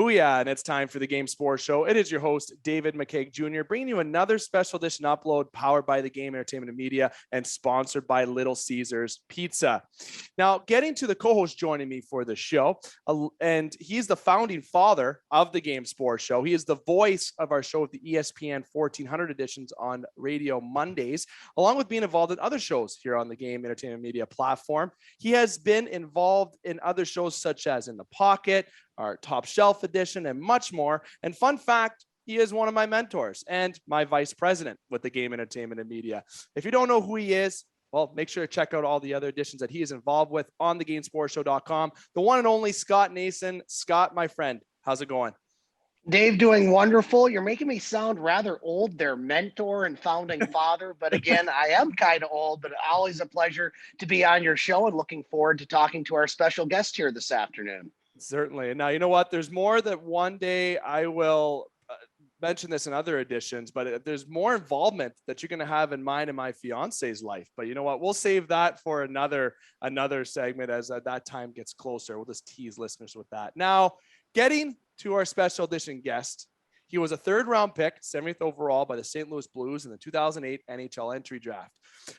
Booyah, and it's time for the Game Sports Show. It is your host, David McCaig Jr., bringing you another special edition upload powered by the Game Entertainment and Media and sponsored by Little Caesars Pizza. Now, getting to the co-host joining me for the show, and he's the founding father of the Game Sports Show. He is the voice of our show with the ESPN 1400 editions on radio Mondays, along with being involved in other shows here on the Game Entertainment Media platform. He has been involved in other shows such as In the Pocket, our Top Shelf edition, and much more. And fun fact, he is one of my mentors and my vice president with the Game Entertainment and Media. If you don't know who he is, well, make sure to check out all the other editions that he is involved with on thegamesportshow.com. The one and only Scott Nason. Scott, my friend, how's it going? Dave, doing wonderful. You're making me sound rather old, their mentor and founding father. But again, I am kind of old, but always a pleasure to be on your show and looking forward to talking to our special guest here this afternoon. Certainly. Now, you know what? There's more that one day I will mention this in other editions, but there's more involvement that you're going to have in mine and my fiance's life. But you know what? We'll save that for another segment as that time gets closer. We'll just tease listeners with that. Now, getting to our special edition guest. He was a third-round pick, 70th overall by the St. Louis Blues in the 2008 NHL entry draft,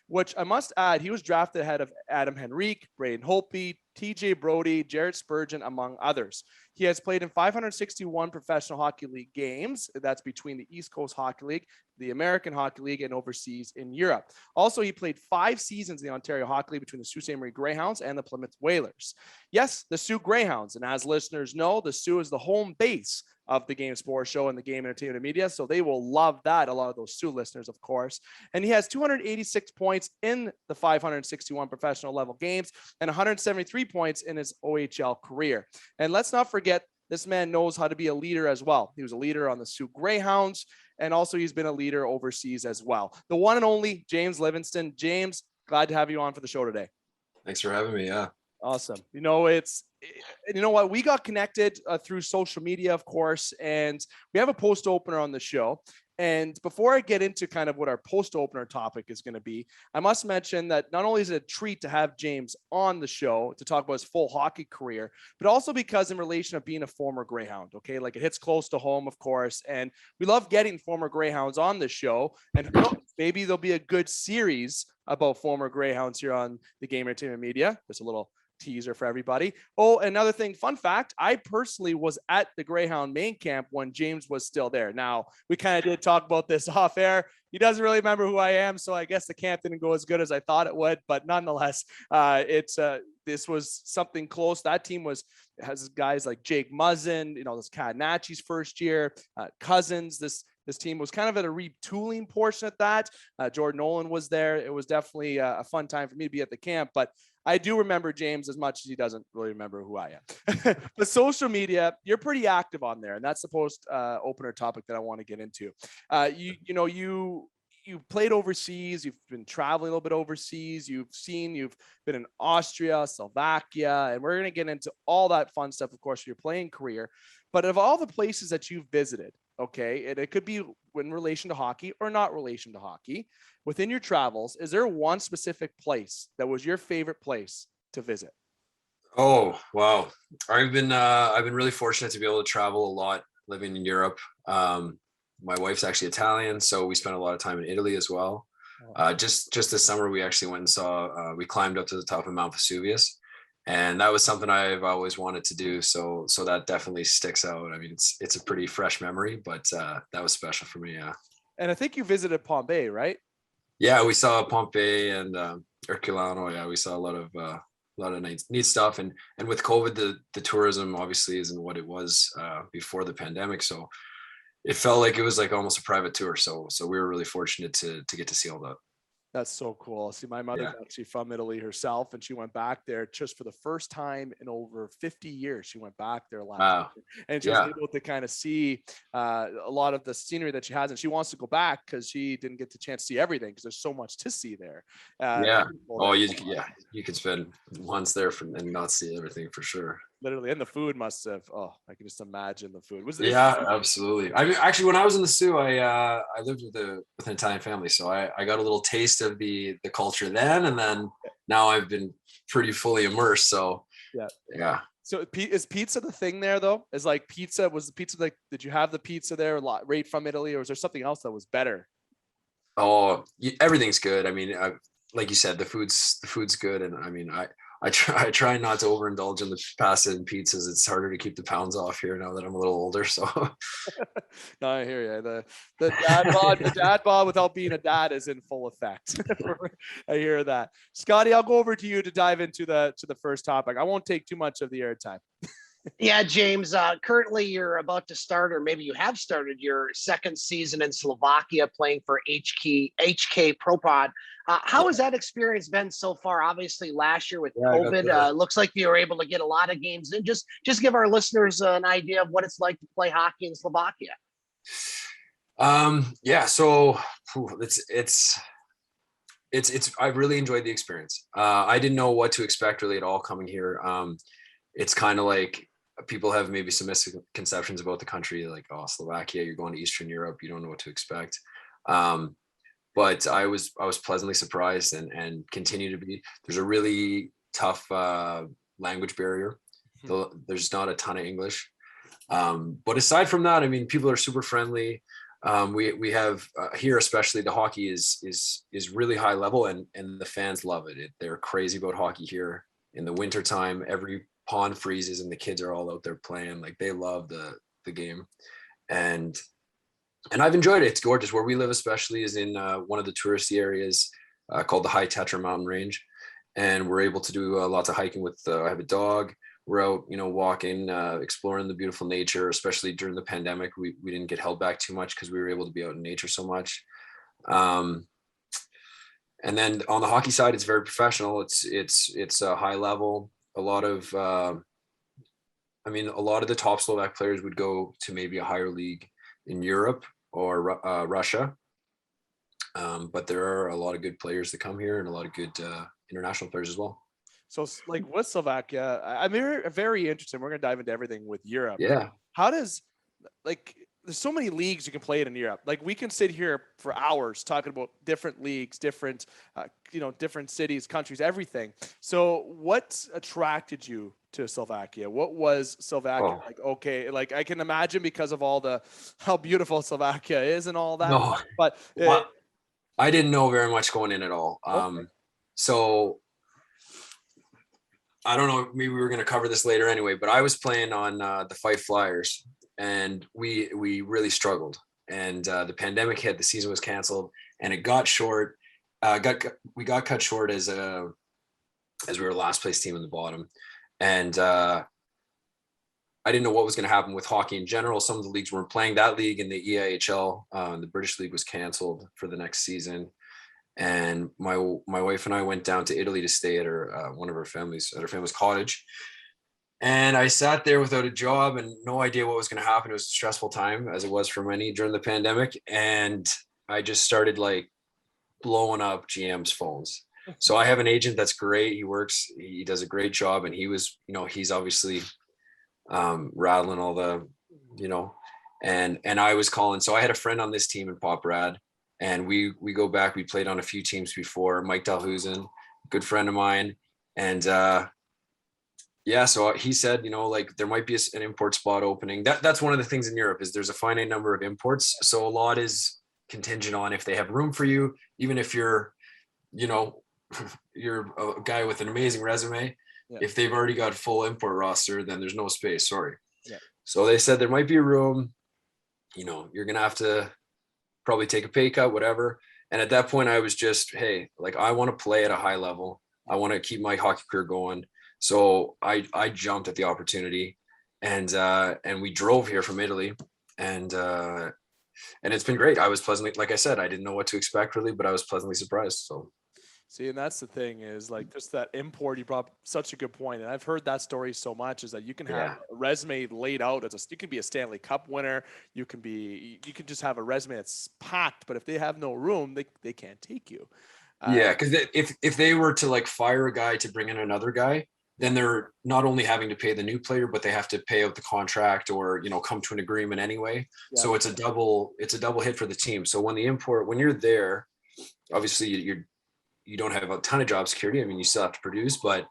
which I must add, he was drafted ahead of Adam Henrique, Braden Holtby, TJ Brody, Jared Spurgeon, among others. He has played in 561 professional hockey league games. That's between the East Coast Hockey League, the American Hockey League, and overseas in Europe. Also, he played 5 seasons in the Ontario Hockey League between the Sault Ste. Marie Greyhounds and the Plymouth Whalers. Yes, the Soo Greyhounds. And as listeners know, the Soo is the home base of the Game Sports Show and the Game Entertainment and Media. So they will love that. A lot of those Soo listeners, of course. And he has 286 points in the 561 professional level games and 173 points in his OHL career. And let's not forget, this man knows how to be a leader as well. He was a leader on the Soo Greyhounds, and also he's been a leader overseas as well. The one and only James Livingston. James, glad to have you on for the show today. Thanks for having me. Yeah. Awesome. You know what? We got connected through social media, of course, and we have a post opener on the show. And before I get into kind of what our post opener topic is going to be, I must mention that not only is it a treat to have James on the show to talk about his full hockey career, but also because in relation of being a former Greyhound, okay, like it hits close to home, of course. And we love getting former Greyhounds on the show, and maybe there'll be a good series about former Greyhounds here on the Game Entertainment Media. There's a little teaser for everybody. Oh, another thing, fun fact, I personally was at the Greyhound main camp when James was still there. Now, we kind of did talk about this off air. He doesn't really remember who I am, so I guess the camp didn't go as good as I thought it would, but nonetheless, this was something close. That team has guys like Jake Muzzin, this Cadnacci's first year, Cousins. This team was kind of at a retooling portion at that. Jordan Nolan was there. It was definitely a fun time for me to be at the camp, but I do remember James as much as he doesn't really remember who I am. But social media, you're pretty active on there, and that's the post opener topic that I want to get into. You played overseas. You've been traveling a little bit overseas. You've been in Austria, Slovakia, and we're going to get into all that fun stuff, of course, for your playing career. But of all the places that you've visited, okay, and it could be in relation to hockey or not relation to hockey, within your travels, is there one specific place that was your favorite place to visit? Oh, wow. I've been really fortunate to be able to travel a lot living in Europe. My wife's actually Italian, so we spent a lot of time in Italy as well. Just this summer, we actually went and we climbed up to the top of Mount Vesuvius, and that was something I've always wanted to do. So that definitely sticks out. I mean, it's a pretty fresh memory, but that was special for me. Yeah. And I think you visited Pompeii, right? Yeah, we saw Pompeii and Herculano. Yeah, we saw a lot of neat stuff. And with COVID, the tourism obviously isn't what it was before the pandemic. So it felt like it was like almost a private tour. So we were really fortunate to get to see all that. That's so cool. See, my mother's actually from Italy herself, and she went back there just for the first time in over 50 years. She went back there last year, and she was able to kind of see a lot of the scenery that she has, and she wants to go back because she didn't get the chance to see everything because there's so much to see there. You could spend months there and not see everything for sure. Literally, and the food must have. Oh, I can just imagine the food. Absolutely. I mean, actually, when I was in the Soo, I lived with an Italian family, so I got a little taste of the culture then, and then now I've been pretty fully immersed. So yeah, So is pizza the thing there though? Is like pizza, was the pizza like, did you have the pizza there a lot right from Italy, or was there something else that was better? Oh, everything's good. I mean, like you said, the food's good, and I mean, I try not to overindulge in the pasta and pizzas. It's harder to keep the pounds off here now that I'm a little older. So No, I hear you. The dad bod without being a dad is in full effect. I hear that. Scotty, I'll go over to you to dive into the first topic. I won't take too much of the airtime. Yeah, James, currently you're about to start, or maybe you have started your second season in Slovakia playing for HK Proprad. How has that experience been so far? Obviously, last year with yeah, I got COVID, looks like you were able to get a lot of games in. Just give our listeners an idea of what it's like to play hockey in Slovakia. yeah. So I've really enjoyed the experience. I didn't know what to expect really at all coming here. It's kind of like people have maybe some misconceptions about the country, like, oh, Slovakia, you're going to Eastern Europe, you don't know what to expect. But I was pleasantly surprised and continue to be. There's a really tough language barrier. There's not a ton of English. But aside from that, I mean, people are super friendly. We have here, especially the hockey is really high level, and the fans love it. They're crazy about hockey here. In the winter time, every pond freezes and the kids are all out there playing. Like, they love the game, and I've enjoyed it. It's gorgeous. Where we live, especially, is in one of the touristy areas called the High Tetra Mountain Range, and we're able to do lots of hiking with. I have a dog. We're out, walking, exploring the beautiful nature. Especially during the pandemic, we didn't get held back too much because we were able to be out in nature so much. And then on the hockey side, it's very professional. It's a high level. A lot of the top Slovak players would go to maybe a higher league in Europe or Russia. But there are a lot of good players that come here, and a lot of good international players as well. So like with Slovakia, I'm very interested. We're going to dive into everything with Europe. Yeah. How does, like, there's so many leagues you can play it in Europe. Like, we can sit here for hours talking about different leagues, different, different cities, countries, everything. So what attracted you to Slovakia? What was Slovakia like? Okay, like, I can imagine because of how beautiful Slovakia is and all that. No, but I didn't know very much going in at all. Okay. So I don't know, maybe we were going to cover this later anyway, but I was playing on the Fife Flyers, and we really struggled. And the pandemic hit, the season was canceled, and it got short. We got cut short as we were last place team in the bottom. And I didn't know what was going to happen with hockey in general. Some of the leagues weren't playing. That league in the EIHL, the British League, was canceled for the next season. And my wife and I went down to Italy to stay at one of her family's cottage. And I sat there without a job and no idea what was going to happen. It was a stressful time, as it was for many during the pandemic. And I just started like blowing up GM's phones. So I have an agent that's great. He does a great job. And he was, he's obviously rattling all the, and I was calling. So I had a friend on this team in Proprad. And we go back. We played on a few teams before. Mike Dalhusen, good friend of mine, and so he said, like, there might be an import spot opening. That's one of the things in Europe is there's a finite number of imports, so a lot is contingent on if they have room for you. Even if you're, you're a guy with an amazing resume, if they've already got full import roster, then there's no space. Sorry. Yeah. So they said there might be a room. You're gonna have to probably take a pay cut, whatever. And at that point I was just, hey, like, I want to play at a high level. I want to keep my hockey career going. So I jumped at the opportunity, and we drove here from Italy, and it's been great. I was pleasantly, like I said, I didn't know what to expect really, but I was pleasantly surprised. So see, and that's the thing is, like, just that import, you brought up such a good point. And I've heard that story so much, is that you can have a resume laid out you can be a Stanley Cup winner. You can just have a resume that's packed, but if they have no room, they can't take you. Because if they were to like fire a guy to bring in another guy, then they're not only having to pay the new player, but they have to pay out the contract or, come to an agreement anyway. Yeah. So it's a double hit for the team. So when you're there, obviously you don't have a ton of job security. I mean, you still have to produce, but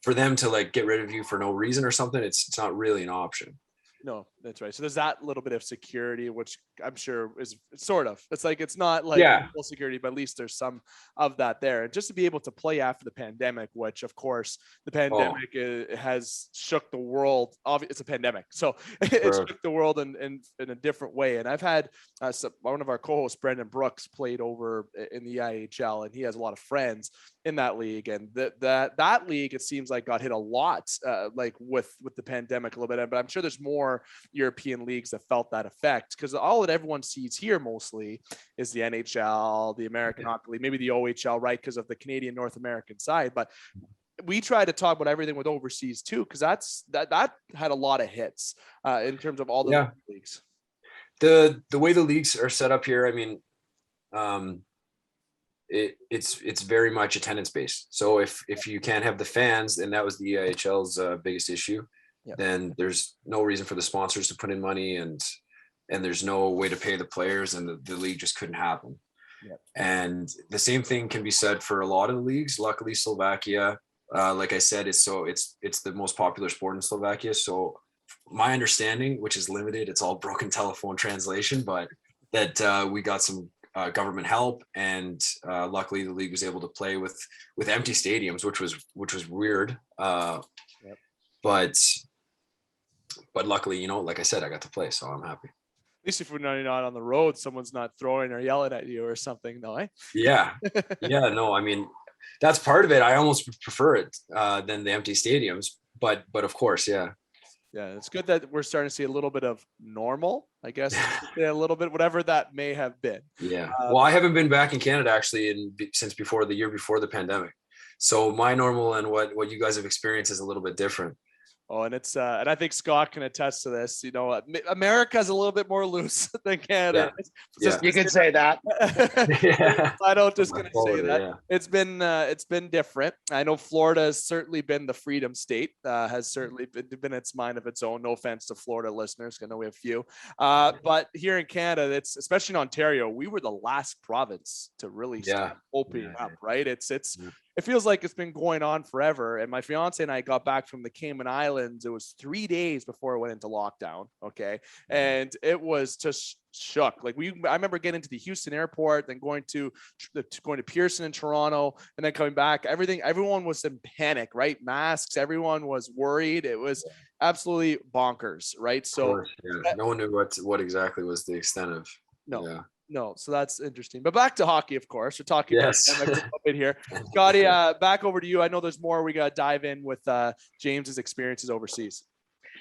for them to like get rid of you for no reason or something, it's not really an option. No, that's right. So there's that little bit of security, which I'm sure is sort of, it's like, it's not like full security, but at least there's some of that there. And just to be able to play after the pandemic, which of course the pandemic has shook the world. It's a pandemic. So it shook the world in a different way. And I've had one of our co-hosts, Brendan Brooks, played over in the IHL, and he has a lot of friends in that league, and that league, it seems like, got hit a lot like with the pandemic a little bit, but I'm sure there's more European leagues that felt that effect, because all that everyone sees here mostly is the NHL, the American Hockey League, maybe the OHL, right, because of the Canadian North American side. But we try to talk about everything with overseas too, because that had a lot of hits in terms of all the leagues. The way the leagues are set up here, I mean, it's very much attendance based. So if you can't have the fans, and that was the EIHL's biggest issue, then there's no reason for the sponsors to put in money, and there's no way to pay the players, and the league just couldn't happen. And the same thing can be said for a lot of the leagues. Luckily, Slovakia, like I said, it's the most popular sport in Slovakia. So my understanding, which is limited, it's all broken telephone translation, but that we got some government help, and luckily the league was able to play with empty stadiums, which was weird. But luckily, you know, like I said, I got to play, so I'm happy. At least if we're not on the road, someone's not throwing or yelling at you or something, though, eh? Yeah. No, I mean, that's part of it. I almost prefer it than the empty stadiums, but of course, yeah. Yeah, it's good that we're starting to see a little bit of normal, I guess, a little bit, whatever that may have been. Yeah. Well, I haven't been back in Canada actually since the year before the pandemic. So my normal and what you guys have experienced is a little bit different. Oh, and it's and I think Scott can attest to this. You know, America's a little bit more loose than Canada. Yeah. You can say that. I don't just gonna say that. Yeah. It's been different. I know Florida has certainly been the freedom state. Has certainly been its mind of its own. No offense to Florida listeners, I know we have few. But here in Canada, it's especially in Ontario, we were the last province to really start opening up. Right? It feels like it's been going on forever. And my fiance and I got back from the Cayman Islands. It was 3 days before it went into lockdown. Okay. And it was just shook. Like I remember getting to the Houston airport, then going to Pearson in Toronto, and then coming back. Everyone was in panic, right? Masks. Everyone was worried. It was absolutely bonkers. Right. So no one knew what exactly was the extent of. No, so that's interesting. But back to hockey, of course. We're talking about a bit here. Scotty, back over to you. I know there's more we got to dive in with James's experiences overseas.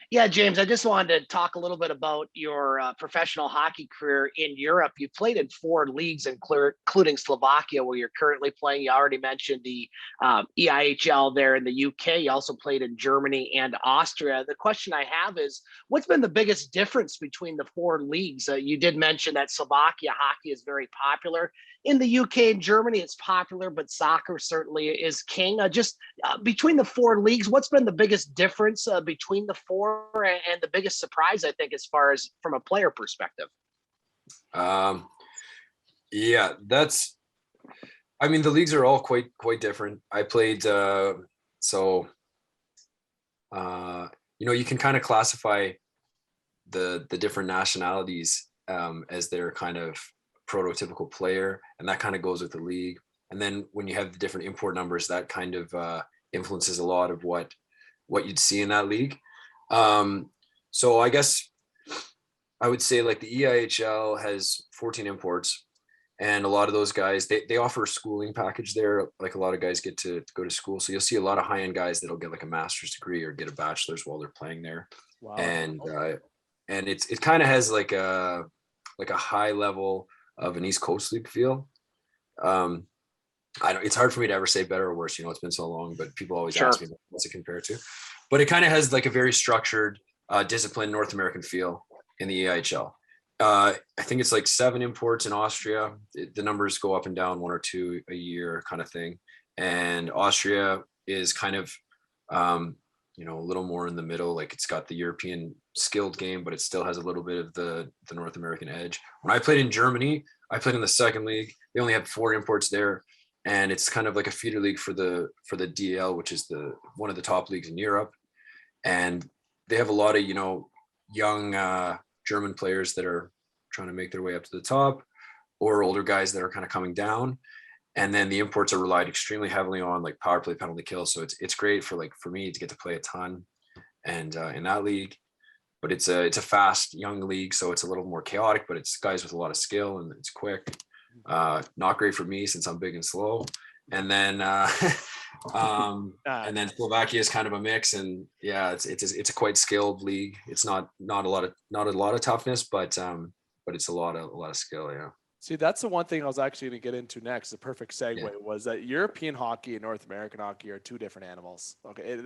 Yeah, James, I just wanted to talk a little bit about your professional hockey career in Europe. You played in 4 leagues, including Slovakia, where you're currently playing. You already mentioned the EIHL there in the UK. You also played in Germany and Austria. The question I have is, what's been the biggest difference between the 4 leagues? You did mention that Slovakia hockey is very popular. In the UK and Germany, it's popular, but soccer certainly is king. Between the 4 leagues, what's been the biggest difference between the 4 and the biggest surprise, I think, as far as from a player perspective? The leagues are all quite different. I played, you can kind of classify the different nationalities as their kind of prototypical player, and that kind of goes with the league. And then when you have the different import numbers, that kind of influences a lot of what you'd see in that league. So I guess I would say like the EIHL has 14 imports, and a lot of those guys, they offer a schooling package there. Like a lot of guys get to go to school. So you'll see a lot of high-end guys that'll get like a master's degree or get a bachelor's while they're playing there. Wow. And it kind of has like a high level of an East Coast league feel. It's hard for me to ever say better or worse. You know, it's been so long, but people always ask me what's it compared to. But it kind of has like a very structured, disciplined North American feel in the EIHL. I think it's like 7 imports in Austria. The numbers go up and down 1 or 2 a year kind of thing. And Austria is kind of, a little more in the middle. Like it's got the European skilled game, but it still has a little bit of the North American edge. When I played in Germany, I played in the 2nd league. They only had 4 imports there. and it's kind of like a feeder league for the DL, which is one of the top leagues in Europe. And they have a lot of, young German players that are trying to make their way up to the top, or older guys that are kind of coming down. And then the imports are relied extremely heavily on like power play, penalty kill. So it's great for me to get to play a ton and in that league. But it's a fast young league, so it's a little more chaotic, but it's guys with a lot of skill and it's quick. Not great for me since I'm big and slow. And then and then Slovakia is kind of a mix, and yeah, it's a quite skilled league. It's not a lot of toughness, but it's a lot of skill. Yeah. See, that's the one thing I was actually going to get into next. The perfect segue was that European hockey and North American hockey are two different animals. Okay.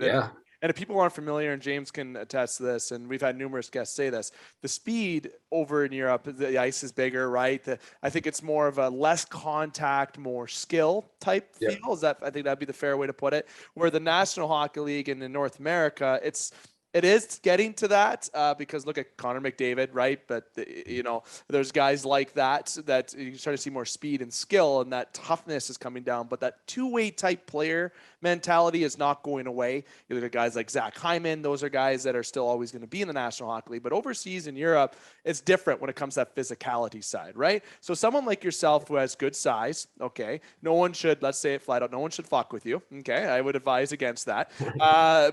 And if people aren't familiar, and James can attest to this, and we've had numerous guests say this, the speed over in Europe, the ice is bigger, right? I think it's more of a less contact, more skill type feel. I think that'd be the fair way to put it. Where the National Hockey League and in North America, it is getting to that because look at Connor McDavid, right? But there's guys like that you start to see more speed and skill, and that toughness is coming down. But that two-way type player mentality is not going away. You look at guys like Zach Hyman; those are guys that are still always going to be in the National Hockey League. But overseas in Europe, it's different when it comes to that physicality side, right? So someone like yourself who has good size, okay, no one should, let's say it flat out, no one should fuck with you. Okay, I would advise against that.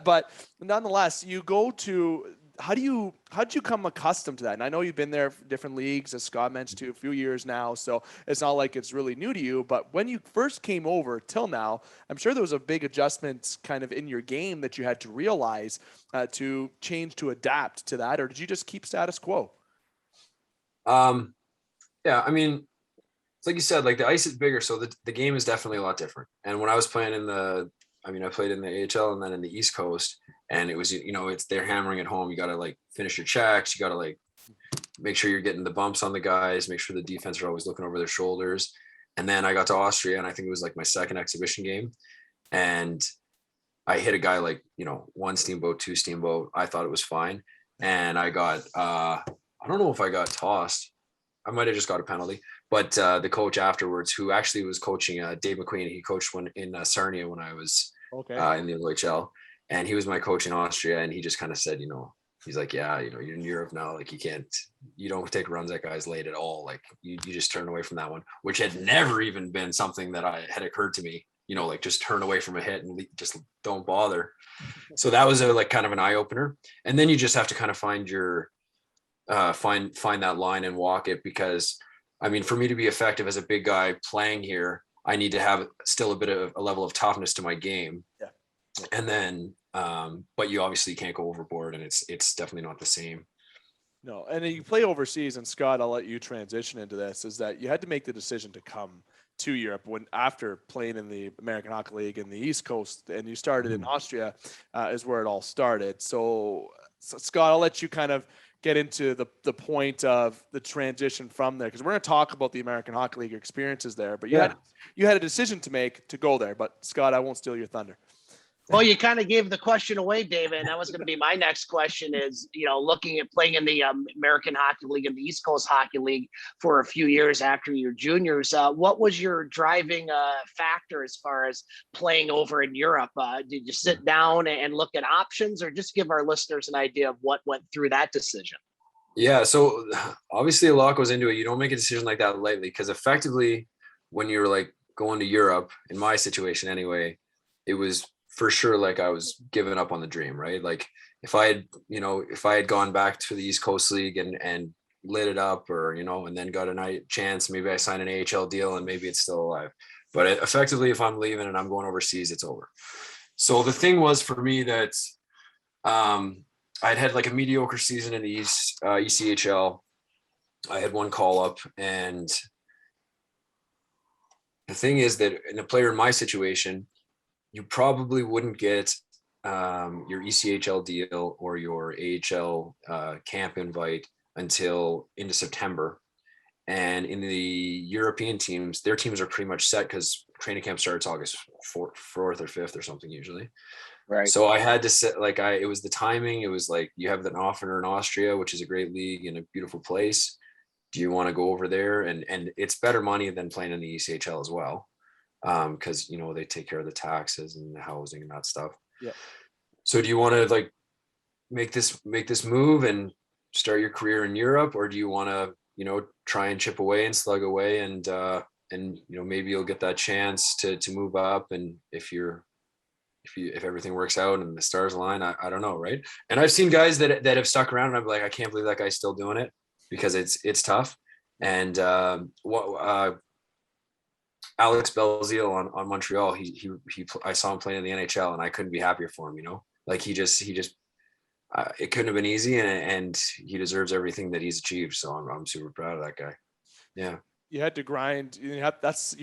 But nonetheless, you go to, how did you come accustomed to that? And I know you've been there for different leagues, as Scott mentioned, to a few years now, so it's not like it's really new to you. But when you first came over till now, I'm sure there was a big adjustment kind of in your game that you had to realize to change, to adapt to that, or did you just keep status quo? Yeah, I mean, it's like you said, like the ice is bigger, so the game is definitely a lot different. And when I was playing I played in the AHL and then in the East Coast, and it was, they're hammering it home. You got to like finish your checks. You got to like make sure you're getting the bumps on the guys, make sure the defense are always looking over their shoulders. And then I got to Austria, and I think it was like my second exhibition game. And I hit a guy like, one steamboat, two steamboat. I thought it was fine. And I got, I don't know if I got tossed. I might've just got a penalty, but the coach afterwards, who actually was coaching Dave McQueen, he coached in Sarnia when I was in the OHL, and he was my coach in Austria. And he just kind of said, he's like, yeah, you're in Europe now. Like you don't take runs at guys late at all. Like you just turn away from that one, which had never even been something that had occurred to me, like just turn away from a hit and just don't bother. So that was kind of an eye opener. And then you just have to kind of find your, find that line and walk it, because I mean, for me to be effective as a big guy playing here, I need to have still a bit of a level of toughness to my game. Yeah. And then, but you obviously can't go overboard, and it's definitely not the same. No. And you play overseas, and Scott, I'll let you transition into this, is that you had to make the decision to come to Europe after playing in the American Hockey League in the East Coast, and you started in Austria, is where it all started. So Scott, I'll let you kind of get into the point of the transition from there, because we're going to talk about the American Hockey League experiences there, but you had a decision to make to go there. But Scott, I won't steal your thunder. Well, you kind of gave the question away, David, and that was going to be my next question is, looking at playing in the American Hockey League and the East Coast Hockey League for a few years after your juniors, what was your driving factor as far as playing over in Europe? Did you sit down and look at options, or just give our listeners an idea of what went through that decision? Yeah, so obviously a lot goes into it. You don't make a decision like that lightly, because effectively when you're like going to Europe, in my situation anyway, it was for sure like I was giving up on the dream, right? Like if I had gone back to the East Coast League and lit it up, or and then got a chance, maybe I signed an AHL deal and maybe it's still alive. But effectively, if I'm leaving and I'm going overseas, it's over. So the thing was for me that I'd had like a mediocre season in the ECHL. I had one call up, and the thing is that in a player in my situation, you probably wouldn't get your ECHL deal or your AHL camp invite until into September. And in the European teams, their teams are pretty much set because training camp starts August 4th or 5th or something usually. Right. So I had to set it was the timing. It was like, you have an offer in Austria, which is a great league and a beautiful place. Do you want to go over there? And it's better money than playing in the ECHL as well. because they take care of the taxes and the housing and that stuff. Yeah. So do you want to like make this move and start your career in Europe, or do you want to try and chip away and slug away and maybe you'll get that chance to move up, and if everything works out and the stars align, I don't know, right? And I've seen guys that have stuck around and I'm like, I can't believe that guy's still doing it, because it's tough. And Alex Belzile on Montreal, I saw him playing in the NHL and I couldn't be happier for him. Like he just it couldn't have been easy, and he deserves everything that he's achieved. So I'm super proud of that guy. Yeah. You had to grind. You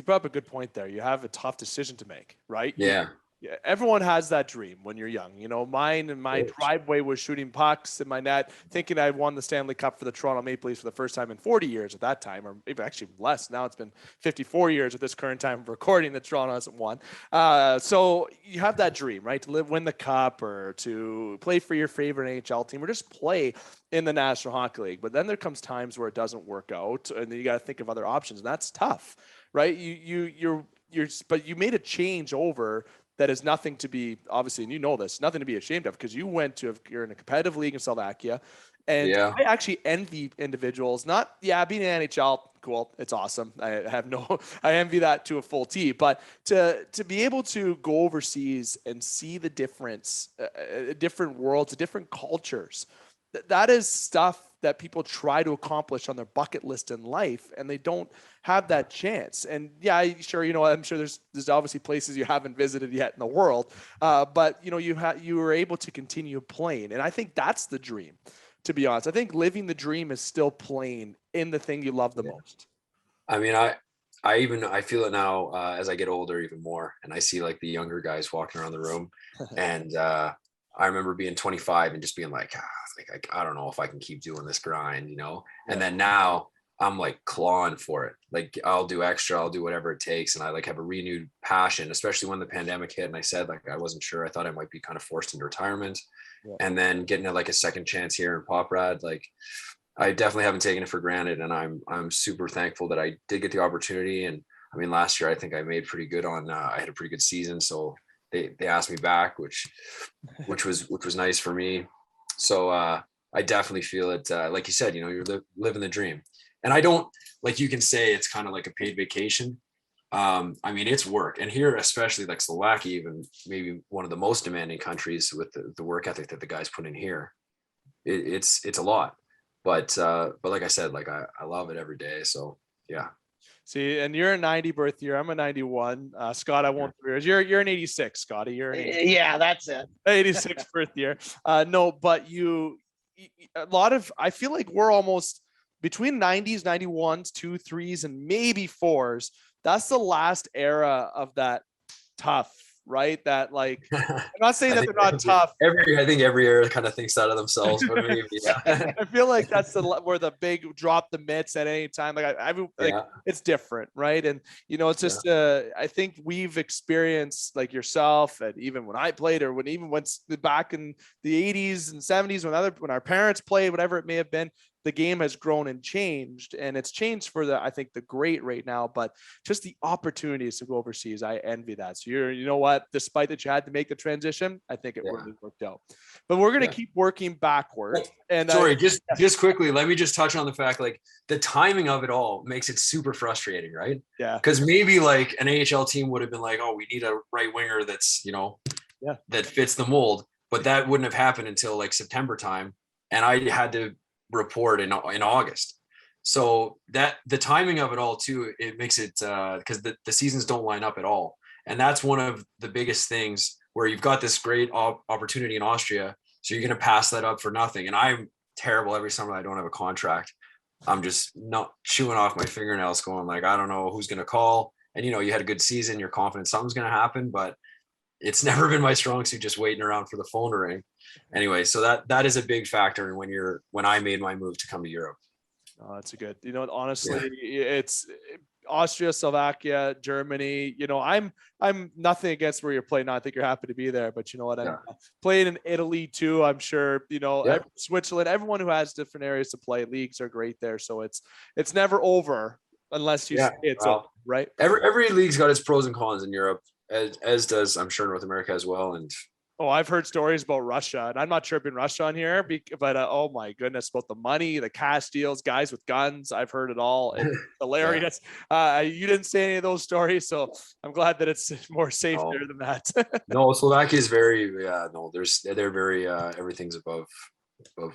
brought up a good point there. You have a tough decision to make, right? Yeah. Yeah, everyone has that dream when you're young. Mine and my driveway was shooting pucks in my net, thinking I won the Stanley Cup for the Toronto Maple Leafs for the first time in 40 years at that time, or maybe actually less. Now it's been 54 years at this current time of recording that Toronto hasn't won. So you have that dream, right? To win the cup, or to play for your favorite NHL team, or just play in the National Hockey League. But then there comes times where it doesn't work out, and then you got to think of other options, and that's tough, right? But you made a change over that is nothing to be, obviously, and this, nothing to be ashamed of, because you're in a competitive league in Slovakia. And Yeah. I actually envy individuals, being an NHL, cool. It's awesome. I envy that to a full T, but to be able to go overseas and see the difference, different worlds, different cultures, that is stuff that people try to accomplish on their bucket list in life, and they don't have that chance. And yeah, sure, I'm sure there's obviously places you haven't visited yet in the world, but you were able to continue playing, and I think that's the dream. To be honest, I think living the dream is still playing in the thing you love the most. I mean, I feel it now as I get older even more, and I see like the younger guys walking around the room, and I remember being 25 and just being like, I don't know if I can keep doing this grind, And then now I'm like clawing for it. Like I'll do extra, I'll do whatever it takes, and I like have a renewed passion, especially when the pandemic hit. And I said like I wasn't sure. I thought I might be kind of forced into retirement, and then getting like a second chance here in Proprad, like I definitely haven't taken it for granted, and I'm super thankful that I did get the opportunity. And I mean, last year I think I made pretty good on. I had a pretty good season, so they asked me back, which was nice for me. So I definitely feel it. Like you said, you're living the dream, and I don't, like, you can say it's kind of like a paid vacation. I mean, it's work, and here, especially like Slovakia, even maybe one of the most demanding countries with the work ethic that the guys put in here, it's a lot. But like I said, like I love it every day. So yeah. See, and you're a 90 birth year. I'm a 91. Scott, I won't. You're an 86, Scotty. You're an 86. Yeah, that's it. 86 birth year. No, but I feel like we're almost between 90s, 91s, 2, 3s, and maybe 4s. That's the last era of that tough, right? That, like, I'm not saying that they're not tough. I think every era kind of thinks that of themselves, but maybe, yeah. I feel like that's where the big drop the mitts at any time. It's different, right? And it's just I think we've experienced, like yourself, and even when I played, or when back in the 80s and 70s, when our parents played, whatever it may have been, the game has grown and changed, and it's changed for I think the great right now, but just the opportunities to go overseas, I envy that. So what, despite that you had to make the transition, I think it really worked out. But we're going to keep working backward. And sorry, just quickly, let me just touch on the fact, like, the timing of it all makes it super frustrating, right? Yeah. Because maybe like an AHL team would have been like, oh, we need a right winger that's, that fits the mold, but that wouldn't have happened until like September time. And I had to report in August. So that the timing of it all too, it makes it because the seasons don't line up at all. And that's one of the biggest things, where you've got this great opportunity in Austria, so you're going to pass that up for nothing. And I'm terrible every summer I don't have a contract. I'm just not chewing off my fingernails going like, I don't know who's going to call. And you had a good season, you're confident something's going to happen, but it's never been my strong suit, just waiting around for the phone to ring. Anyway, so that is a big factor when I made my move to come to Europe. Oh, that's a good, honestly, it's Austria, Slovakia, Germany. I'm nothing against where you're playing. I think you're happy to be there, but you know what? I'm playing in Italy too. I'm sure, Switzerland, everyone who has different areas to play, leagues are great there. So it's never over. unless you Yeah, say it's well, open, right? every league's got its pros and cons in Europe, as does, I'm sure, North America as well. And Oh, I've heard stories about Russia, and I'm not chirping Russia on here, but oh my goodness, about the money, the cash deals, guys with guns. I've heard it all. It's hilarious. You didn't say any of those stories, so I'm glad that it's more safe No. there than that. No, Slovakia is very, no, they're very, everything's above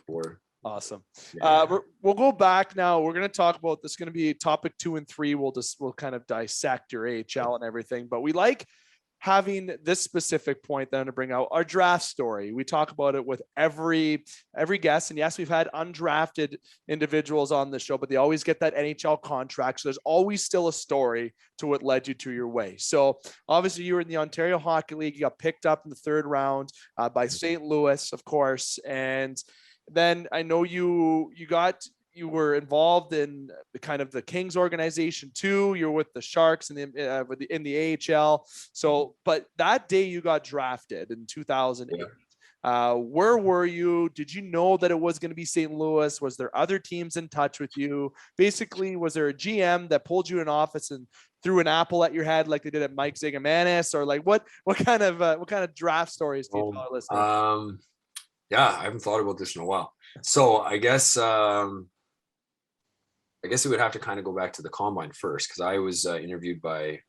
board. Awesome. Yeah. We'll go back now. We're going to talk about this. Going to be topic 2 and 3. We'll kind of dissect your AHL and everything, but we like having this specific point then to bring out our draft story. We talk about it with every guest, and yes, we've had undrafted individuals on the show, but they always get that NHL contract. So there's always still a story to what led you to your way. So obviously you were in the Ontario Hockey League. You got picked up in the 3rd round by St. Louis, of course. And then I know you were involved in the kind of the Kings organization too. You're with the Sharks in the AHL. So, but that day you got drafted in 2008. Where were you? Did you know that it was going to be St. Louis? Was there other teams in touch with you? Basically, was there a GM that pulled you in office and threw an apple at your head like they did at Mike Zigomanis? Or like what kind of draft stories do you tell our listeners? Yeah, I haven't thought about this in a while. So I guess we would have to kind of go back to the combine first, because I was interviewed by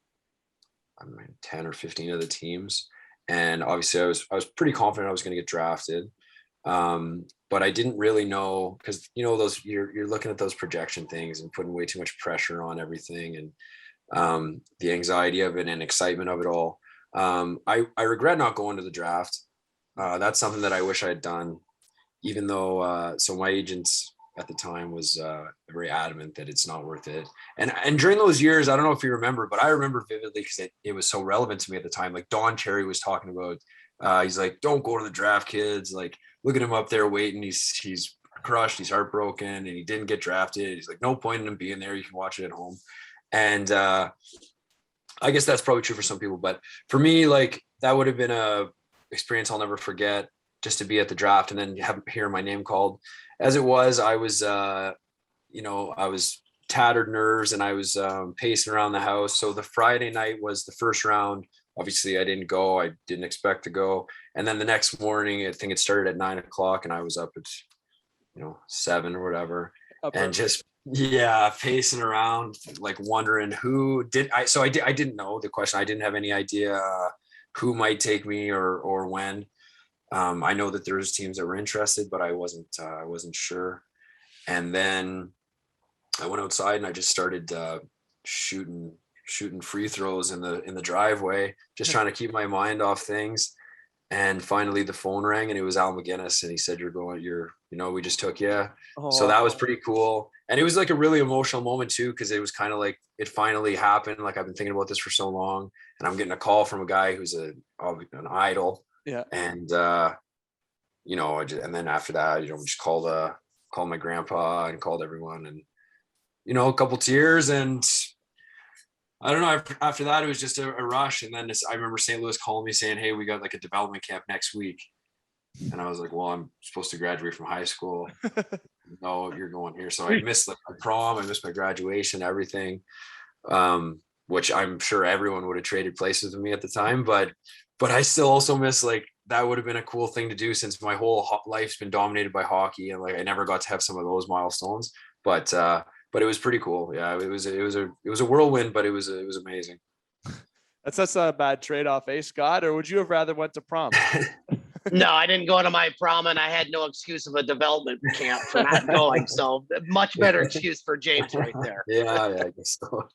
10 or 15 of the teams, and obviously I was pretty confident I was going to get drafted, but I didn't really know, because those you're looking at those projection things and putting way too much pressure on everything, and the anxiety of it and excitement of it all. I regret not going to the draft. That's something that I wish I had done, even though so my agents at the time was very adamant that it's not worth it. And during those years, I don't know if you remember, but I remember vividly because it was so relevant to me at the time. Like Don Cherry was talking about, he's like, don't go to the draft, kids. Like, look at him up there waiting. He's crushed. He's heartbroken, and he didn't get drafted. He's like, no point in him being there. You can watch it at home. And I guess that's probably true for some people, but for me, like, that would have been a experience I'll never forget, just to be at the draft and then hear my name called. As it was, I was, I was tattered nerves, and I was pacing around the house. So the Friday night was the first round. Obviously I didn't go. I didn't expect to go. And then the next morning, I think it started at 9:00, and I was up at, 7 or whatever. And just, pacing around, like wondering who did I didn't know the question. I didn't have any idea who might take me or when. I know that there's teams that were interested, but I wasn't sure. And then I went outside and I just started shooting free throws in the driveway, just trying to keep my mind off things. And finally the phone rang, and it was Al McGinnis, and he said, we just took you. Oh. So that was pretty cool. And it was like a really emotional moment too, because it was kind of like it finally happened. Like, I've been thinking about this for so long, and I'm getting a call from a guy who's an idol. Yeah. And and then after that, we just called my grandpa and called everyone, and a couple tears, and I don't know. After that, it was just a rush. And then I remember St. Louis calling me saying, "Hey, we got like a development camp next week." And I was like, "Well, I'm supposed to graduate from high school." "No, you're going here." So I missed my prom, I missed my graduation, everything, which I'm sure everyone would have traded places with me at the time. But I still also miss, like, that would have been a cool thing to do, since my whole life's been dominated by hockey, and like I never got to have some of those milestones. But it was pretty cool. Yeah, it was a whirlwind, but it was amazing. That's not a bad trade-off, Scott? Or would you have rather went to prom? No, I didn't go to my prom, and I had no excuse of a development camp for not going. So much better excuse for James right there. Yeah, I guess so.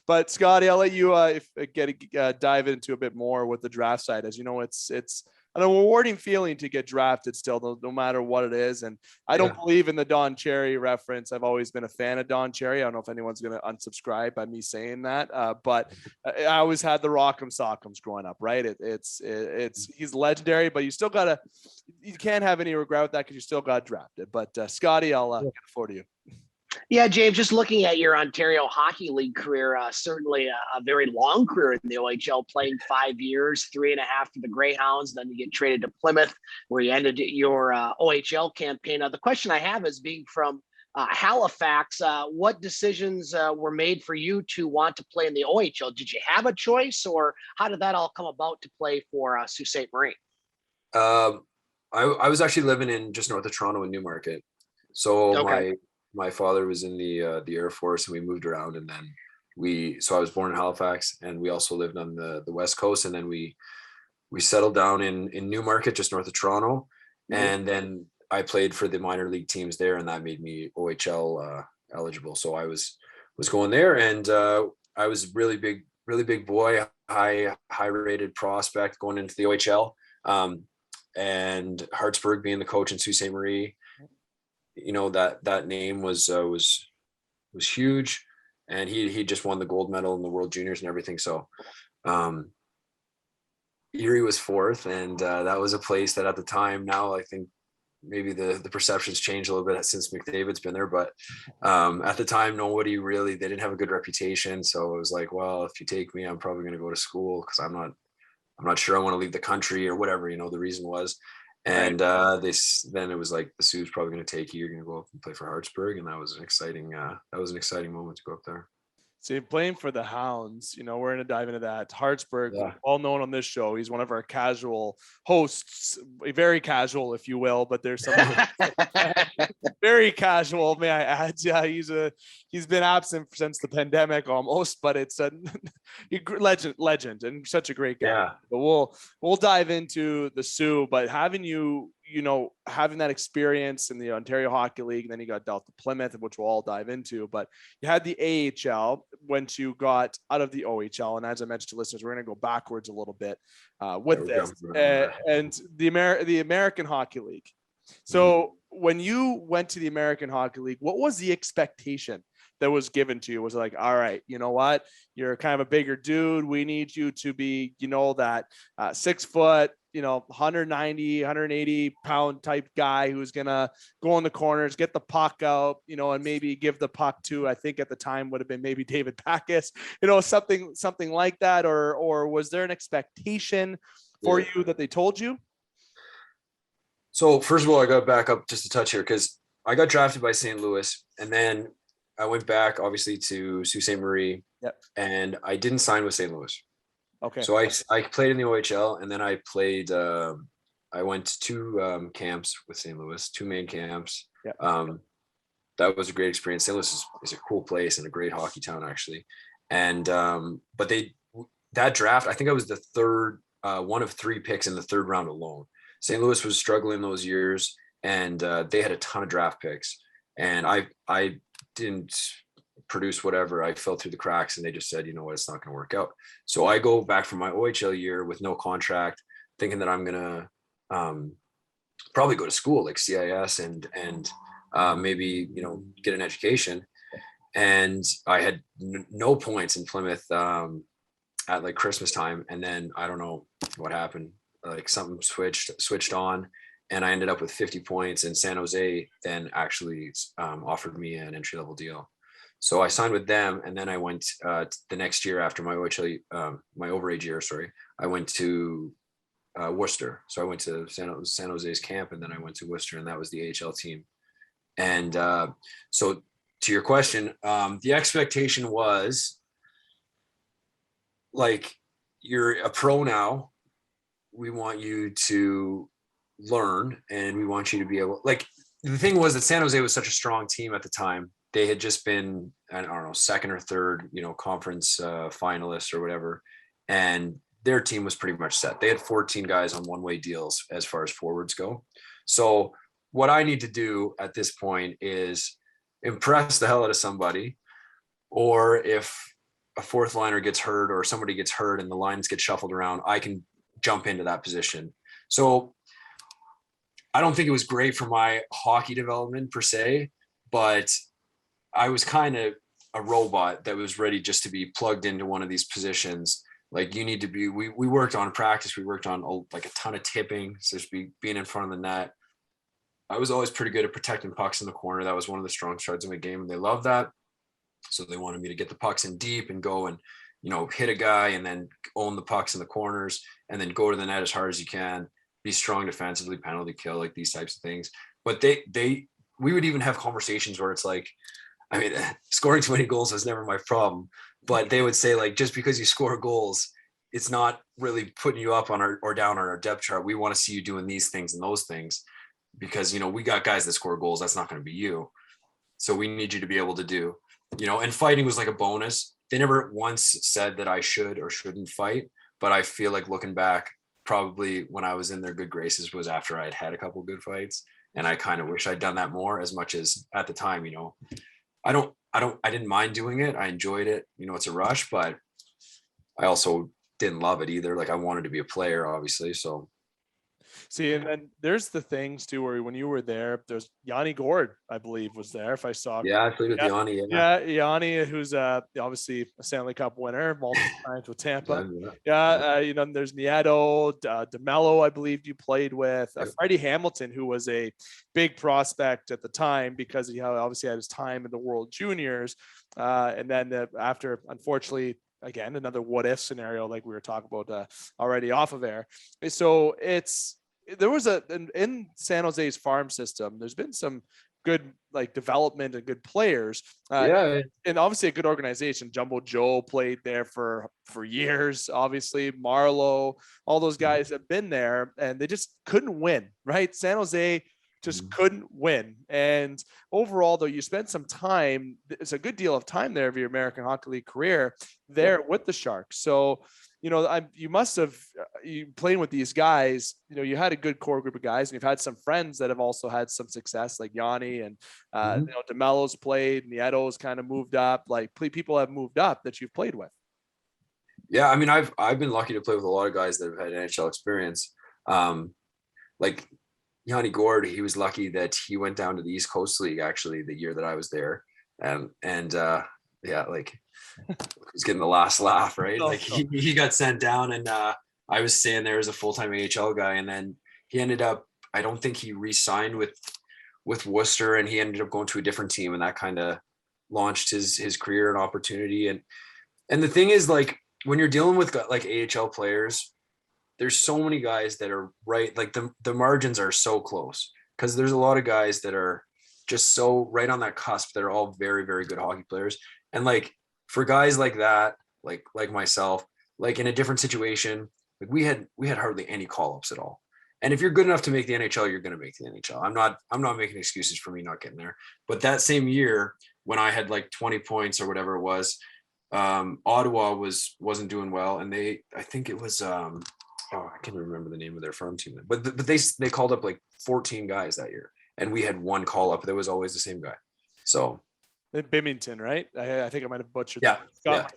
But Scotty, I'll let you dive into a bit more with the draft side. As you know, it's a rewarding feeling to get drafted still, no matter what it is. And I don't believe in the Don Cherry reference. I've always been a fan of Don Cherry. I don't know if anyone's going to unsubscribe by me saying that, but I always had the Rock'em Sock'ems growing up, right? He's legendary, but you can't have any regret with that, because you still got drafted. But Scotty, I'll get it for you. Yeah, James, just looking at your Ontario Hockey League career, certainly a very long career in the OHL, playing 5 years, 3.5 for the Greyhounds. Then you get traded to Plymouth, where you ended your OHL campaign. Now, the question I have is, being from Halifax. What decisions were made for you to want to play in the OHL? Did you have a choice, or how did that all come about to play for Sault Ste. Marie? I was actually living in just north of Toronto in Newmarket. So Okay. my father was in the Air Force, and we moved around, and then so I was born in Halifax, and we also lived on the West Coast, and then we settled down in Newmarket, just north of Toronto. Mhm. And then I played for the minor league teams there, and that made me OHL eligible. So I was going there, and I was really big boy, high rated prospect going into the OHL. And Hartsburg being the coach in Sault Ste. Marie, you know, that name was huge, and he just won the gold medal in the World Juniors and everything. So Erie was fourth, and that was a place that at the time, now I think maybe the perceptions changed a little bit since McDavid's been there, but at the time nobody really, they didn't have a good reputation. So it was like, well, if you take me, I'm probably going to go to school because I'm not sure I want to leave the country or whatever, you know, the reason was. And then it was like, the Sioux's probably going to take you. You're going to go up and play for Hartsburg. And that was an exciting moment to go up there. So playing for the Hounds, you know, we're going to dive into that. Hartsburg, Yeah. all known on this show. He's one of our casual hosts, very casual, if you will, but there's some very casual, may I add. Yeah, he's been absent since the pandemic almost, but it's a legend and such a great guy. Yeah. But we'll dive into the Soo, but having having that experience in the Ontario Hockey League, and then you got dealt to Plymouth, which we'll all dive into, but you had the AHL once you got out of the OHL. And as I mentioned to listeners, we're going to go backwards a little bit with this and the American Hockey League. So when you went to the American Hockey League, what was the expectation that was given to you? Was it like, all right, you know what, you're kind of a bigger dude, we need you to be, you know, that 6 foot, you know, 190, 180 pound type guy who's gonna go in the corners, get the puck out, you know, and maybe give the puck to, I think at the time would have been maybe David Backus, you know, something like that, or was there an expectation for you that they told you? So first of all, I got to back up just a touch here, because I got drafted by St. Louis, and then I went back obviously to Sault Ste. Marie. Yep. And I didn't sign with St. Louis. Okay. So I played in the OHL, and then I played. I went to two camps with St. Louis, two main camps. Yep. That was a great experience. St. Louis is a cool place and a great hockey town, actually. And but that draft, I think I was the third, one of 3 picks in the 3rd round alone. St. Louis was struggling those years, and they had a ton of draft picks, and I didn't produce whatever. I fell through the cracks, and they just said, you know what, it's not going to work out. So I go back from my OHL year with no contract, thinking that I'm going to probably go to school like CIS and maybe, you know, get an education. And I had no points in Plymouth at like Christmas time. And then I don't know what happened. Like something switched on, and I ended up with 50 points, and San Jose then actually offered me an entry-level deal. So I signed with them, and then I went the next year after my OHL, my overage year, I went to Worcester. So I went to San Jose's camp, and then I went to Worcester, and that was the AHL team. And so to your question, the expectation was like, you're a pro now. We want you to learn, and we want you to be able, like, the thing was that San Jose was such a strong team at the time. They had just been, I don't know, 2nd or 3rd, you know, conference finalists or whatever. And their team was pretty much set. They had 14 guys on one-way deals as far as forwards go. So what I need to do at this point is impress the hell out of somebody, or if a 4th liner gets hurt or somebody gets hurt and the lines get shuffled around, I can jump into that position. So I don't think it was great for my hockey development per se, but I was kind of a robot that was ready just to be plugged into one of these positions. Like, you need to be, we worked on practice. We worked on like a ton of tipping. So just being in front of the net. I was always pretty good at protecting pucks in the corner. That was one of the strong sides of my game, and they loved that. So they wanted me to get the pucks in deep and go and, you know, hit a guy and then own the pucks in the corners and then go to the net as hard as you can, be strong defensively, penalty kill, like these types of things. But they we would even have conversations where it's like, I mean, scoring too many goals was never my problem, but they would say like, just because you score goals, it's not really putting you up on our or down on our depth chart. We want to see you doing these things and those things because, you know, we got guys that score goals. That's not going to be you. So we need you to be able to do, you know, and fighting was like a bonus. They never once said that I should or shouldn't fight, but I feel like looking back, probably when I was in their good graces was after I'd had a couple good fights. And I kind of wish I'd done that more, as much as at the time, you know, I didn't mind doing it. I enjoyed it. You know, it's a rush, but I also didn't love it either. Like I wanted to be a player, obviously. So See, and then there's the things too, where when you were there, there's Yanni Gord, I believe, was there. If I saw, yeah, I played with yeah, Yanni. yeah, Yanni, who's obviously a Stanley Cup winner multiple times with Tampa. Yeah. Yeah, you know, there's Nieto, DeMello, I believe you played with, Freddie Hamilton, who was a big prospect at the time because he obviously had his time in the World Juniors, and then after, unfortunately, again, another what if scenario like we were talking about already off of air. So there was in San Jose's farm system, there's been some good like development and good players. And obviously a good organization. Jumbo Joe played there for years, obviously. Marlowe, all those guys have been there and they just couldn't win, right? San Jose just couldn't win. And overall, though, you spent some time, it's a good deal of time there of your American Hockey League career there with the Sharks. So, you know, you must have, you playing with these guys, you know, you had a good core group of guys and you've had some friends that have also had some success like Yanni and, you know, DeMello's played, Nieto's kind of moved up, like people have moved up that you've played with. Yeah. I mean, I've been lucky to play with a lot of guys that have had NHL experience. Like Yanni Gord, he was lucky that he went down to the East Coast League actually the year that I was there. And yeah, like he's getting the last laugh, right? Like he got sent down and I was staying there as a full-time AHL guy. And then he ended up, I don't think he re-signed with Worcester and he ended up going to a different team and that kind of launched his career and opportunity. And the thing is like, when you're dealing with like AHL players, there's so many guys that are right. Like the margins are so close because there's a lot of guys that are just so right on that cusp. That are all very, very good hockey players. And like for guys like that, like myself, like in a different situation, like we had hardly any call-ups at all. And if you're good enough to make the NHL, you're going to make the NHL. I'm not making excuses for me not getting there. But that same year when I had like 20 points or whatever it was, Ottawa wasn't doing well. And I think it was, I can't remember the name of their farm team, but they called up like 14 guys that year, and we had one call up that was always the same guy. So Bimington, right? I think I might have butchered. Yeah, Scott,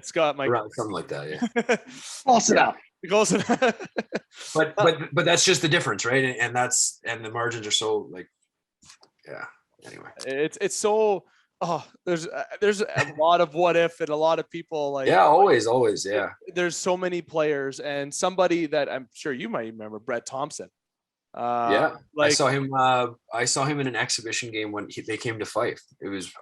Scott, Mike, something like that. Yeah, close enough. Close enough. but that's just the difference, right? And the margins are so like, yeah. Anyway, it's so. Oh, there's a lot of what if and a lot of people like always there's so many players and somebody that I'm sure you might remember, Brett Thompson. Like, I saw him in an exhibition game when they came to Fife.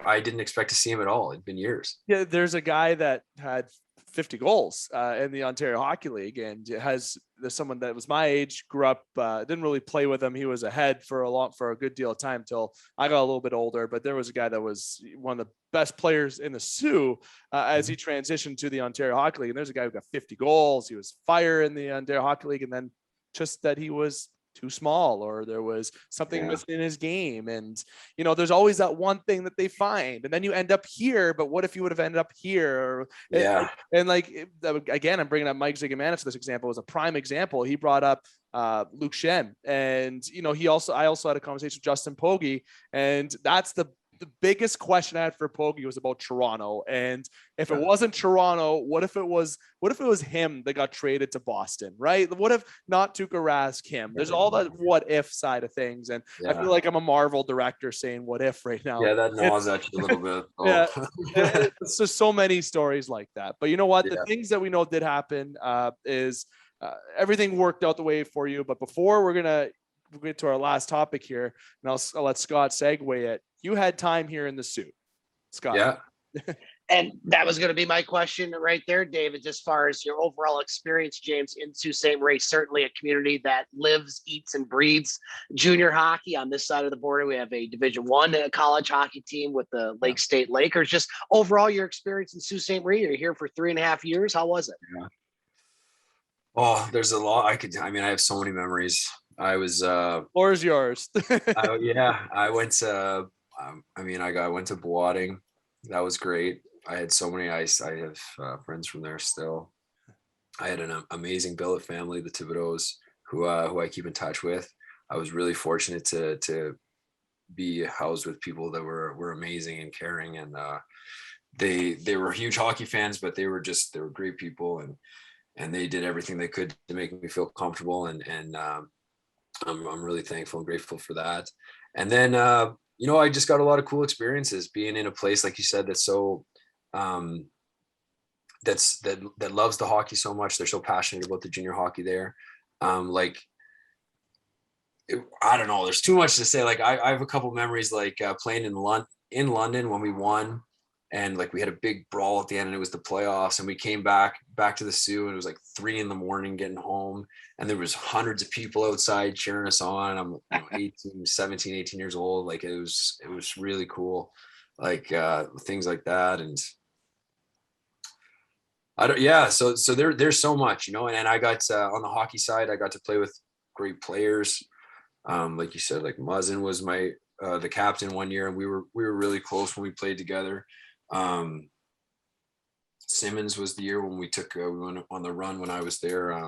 I didn't expect to see him at all. It'd been years. Yeah, there's a guy that had 50 goals in the Ontario Hockey League, and there's someone that was my age, grew up, didn't really play with him. He was ahead for a good deal of time till I got a little bit older. But there was a guy that was one of the best players in the Soo as he transitioned to the Ontario Hockey League. And there's a guy who got 50 goals. He was fire in the Ontario Hockey League, and then just that he was too small or there was something missing in his game. And, you know, there's always that one thing that they find and then you end up here, but what if you would have ended up here? And like, again, I'm bringing up Mike Zigomanis. This example was a prime example. He brought up Luke Shen and, you know, I also had a conversation with Justin Pogge, and that's the biggest question I had for Pogge was about Toronto. And if it wasn't Toronto, what if it was him that got traded to Boston, right? What if not Tuukka Rask him? There's all that what if side of things. And I feel like I'm a Marvel director saying what if right now. Yeah, that gnaws at you a little bit. Yeah, it's just so many stories like that. But you know what? The things that we know did happen is everything worked out the way for you. But before we'll get to our last topic here, and I'll let Scott segue it. You had time here in the Soo, Scott. Yeah. And that was going to be my question right there, David, as far as your overall experience, James, in Sault Ste. Marie, certainly a community that lives, eats, and breathes junior hockey. On this side of the border, we have a Division I college hockey team with the Lake State Lakers. Just overall, your experience in Sault Ste. Marie, you're here for 3.5 years. How was it? Yeah. Oh, there's a lot. I have so many memories. I was, Floor is yours. I went to, I went to Boating. That was great. I had so many I have friends from there still. I had an amazing billet family, the Thibodeaux, who I keep in touch with. I was really fortunate to be housed with people that were amazing and caring, and they were huge hockey fans, but they were great people, and they did everything they could to make me feel comfortable, and I'm really thankful and grateful for that. And then I just got a lot of cool experiences being in a place, like you said, that's so that loves the hockey so much. They're so passionate about the junior hockey there. I don't know, there's too much to say. Like I have a couple memories, like playing in London when we won, and like we had a big brawl at the end, and it was the playoffs, and we came back to the Soo, and it was like 3 a.m. getting home, and there was hundreds of people outside cheering us on. I'm 17, 18 years old. Like it was really cool. Like things like that. And so there's so much, and I got on the hockey side, I got to play with great players. Like you said, like Muzzin was my the captain one year, and we were really close when we played together. Simmons was the year when we went on the run when I was there.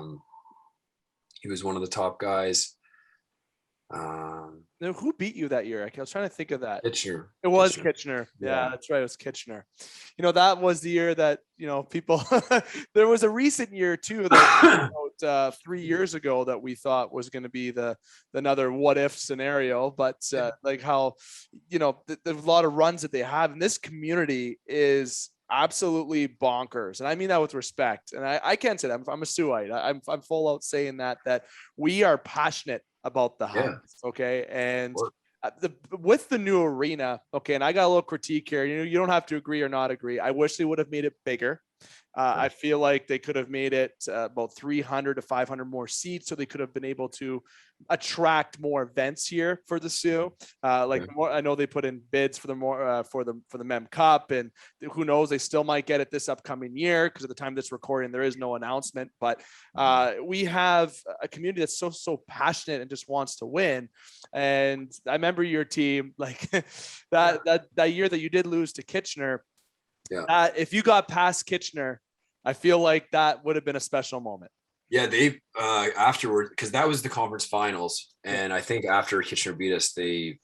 He was one of the top guys. Who beat you that year? I was trying to think of that. Kitchener. It was Kitchener. Yeah, that's right. It was Kitchener. That was the year that, people, there was a recent year too, that about 3 years ago, that we thought was going to be another what if scenario. But like how, there's a lot of runs that they have, and this community is absolutely bonkers. And I mean that with respect. And I can't say that. I'm a Sooite. I'm full out saying that we are passionate about the house. Okay. And with the new arena. Okay. And I got a little critique here. You don't have to agree or not agree. I wish they would have made it bigger. I feel like they could have made it about 300 to 500 more seats, so they could have been able to attract more events here for the Soo. I know they put in bids for the Mem Cup, and who knows, they still might get it this upcoming year, because at the time of this recording, there is no announcement. But we have a community that's so passionate and just wants to win. And I remember your team, like that year that you did lose to Kitchener. Yeah. If you got past Kitchener, I feel like that would have been a special moment. Yeah, they afterward, because that was the conference finals, and I think after Kitchener beat us, I'm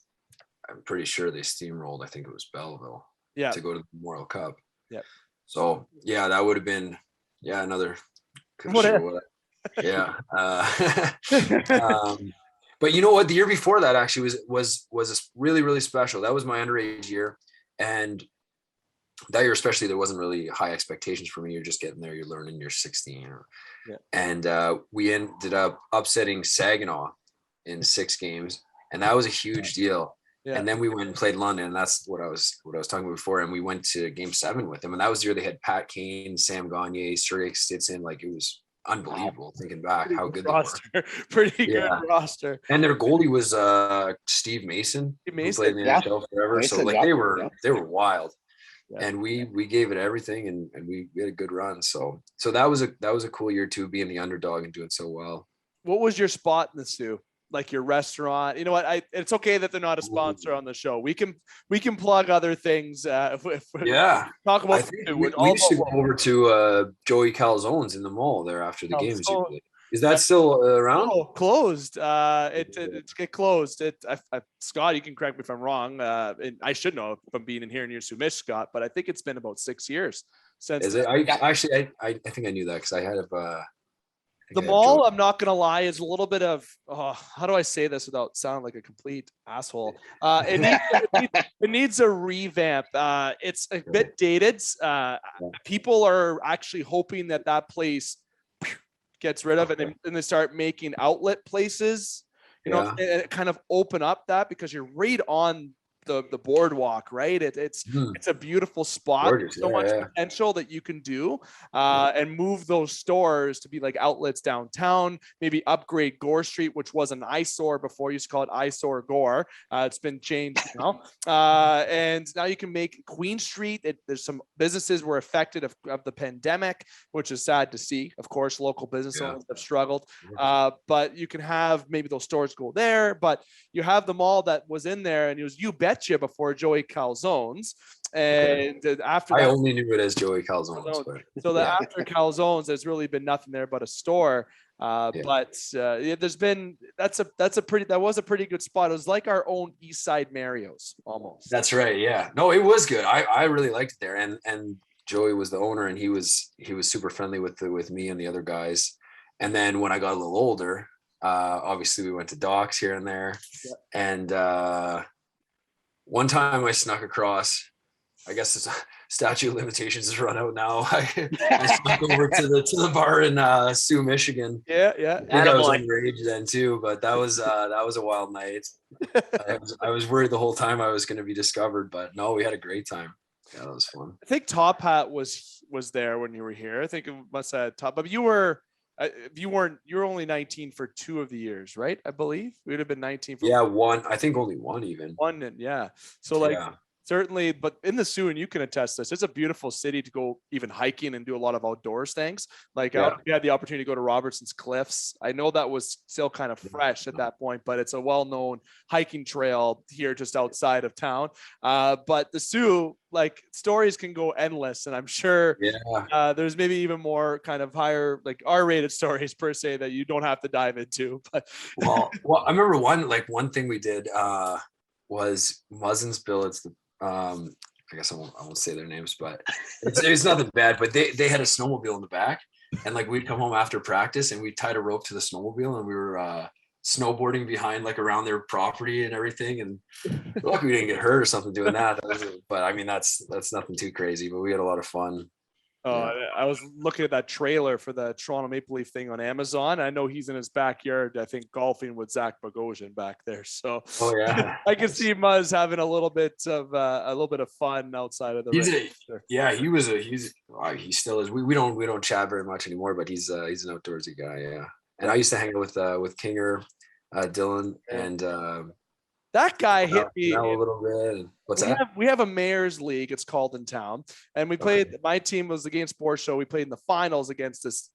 pretty sure they steamrolled. I think it was Belleville. Yeah. To go to the Memorial Cup. Yeah. So yeah, that would have been another. Yeah. But you know what? The year before that actually was really, really special. That was my underage year, and that year especially, there wasn't really high expectations for me. You're just getting there, you're learning, you're 16. And we ended up upsetting Saginaw in 6 games, and that was a huge deal. Yeah. And then we went and played London, and that's what I was talking about before. And we went to Game 7 with them, and that was the year they had Pat Kane, Sam Gagne, Sergei Stitsin. Like, it was unbelievable thinking back how good roster. They were. Pretty good roster. And their goalie was Steve Mason. Who played in the NHL forever. Mason, so like they were wild. Yeah. And we gave it everything, and we had a good run. So that was a cool year too, being the underdog and doing so well. What was your spot in the Soo? Like your restaurant? You know what? It's okay that they're not a sponsor on the show. We can plug other things. If talk about we used to go over to Joey Calzone's in the mall there after the games. Is that still around? No, closed. It's closed. Scott, you can correct me if I'm wrong. And I should know if I'm being in here near Sumish, Scott, but I think it's been about 6 years since. Is it? I think I knew that, because I had the mall. I'm not gonna lie, is a little bit of how do I say this without sounding like a complete asshole? It needs a revamp. It's a bit dated. People are actually hoping that place gets rid of it, and they start making outlet places, and kind of open up that, because you're right on the boardwalk, right? It's a beautiful spot. Gorgeous. So much potential that you can do, and move those stores to be like outlets downtown. Maybe upgrade Gore Street, which was an eyesore before. You used to call it Eyesore Gore. It's been changed now, and now you can make Queen Street. There's some businesses were affected of the pandemic, which is sad to see. Of course, local business owners have struggled, but you can have maybe those stores go there. But you have the mall that was in there, and it was You Betcha before Joey Calzone's. And after that, I only knew it as Joey Calzone's. So that after Calzone's, there's really been nothing there but a store. But there's been that was a pretty good spot. It was like our own East Side Mario's almost. That's right. Yeah. No, it was good. I really liked it there, and Joey was the owner, and he was super friendly with me and the other guys. And then when I got a little older, obviously we went to Doc's here and there, and one time I snuck across. I guess the statute of limitations has run out now. I snuck over to the bar in Sioux, Michigan. Yeah. I think I was underage then too, but that was a wild night. I was worried the whole time I was going to be discovered, but no, we had a great time. Yeah, that was fun. I think Top Hat was there when you were here. I think it must have Top, but you were only 19 for 2 of the years, right? I believe we would have been 19 for one. I think only one even. One, and so certainly, but in the Sioux, and you can attest this, it's a beautiful city to go even hiking and do a lot of outdoors things. Like we had the opportunity to go to Robertson's Cliffs. I know that was still kind of fresh at that point, but it's a well-known hiking trail here just outside of town. But the Sioux, like, stories can go endless, and I'm sure there's maybe even more kind of higher, like R-rated stories per se that you don't have to dive into. But well, I remember one thing we did was Muzzin's Billets. I guess I won't say their names, but it's nothing bad. But they had a snowmobile in the back, and like we'd come home after practice, and we tied a rope to the snowmobile, and we were snowboarding behind, like, around their property and everything. And luckily we didn't get hurt or something doing that. But I mean, that's nothing too crazy. But we had a lot of fun. I was looking at that trailer for the Toronto Maple Leaf thing on Amazon. I know he's in his backyard, I think, golfing with Zach Bogosian back there. So I can see Muzz having a little bit of fun outside of the ring. He still is. We don't chat very much anymore, but he's an outdoorsy guy. Yeah. And I used to hang out with Kinger, Dylan, and that guy hit me a little bit. We have a mayor's league, it's called, in town, and we played. My team was the Game Sports Show. We played in the finals against this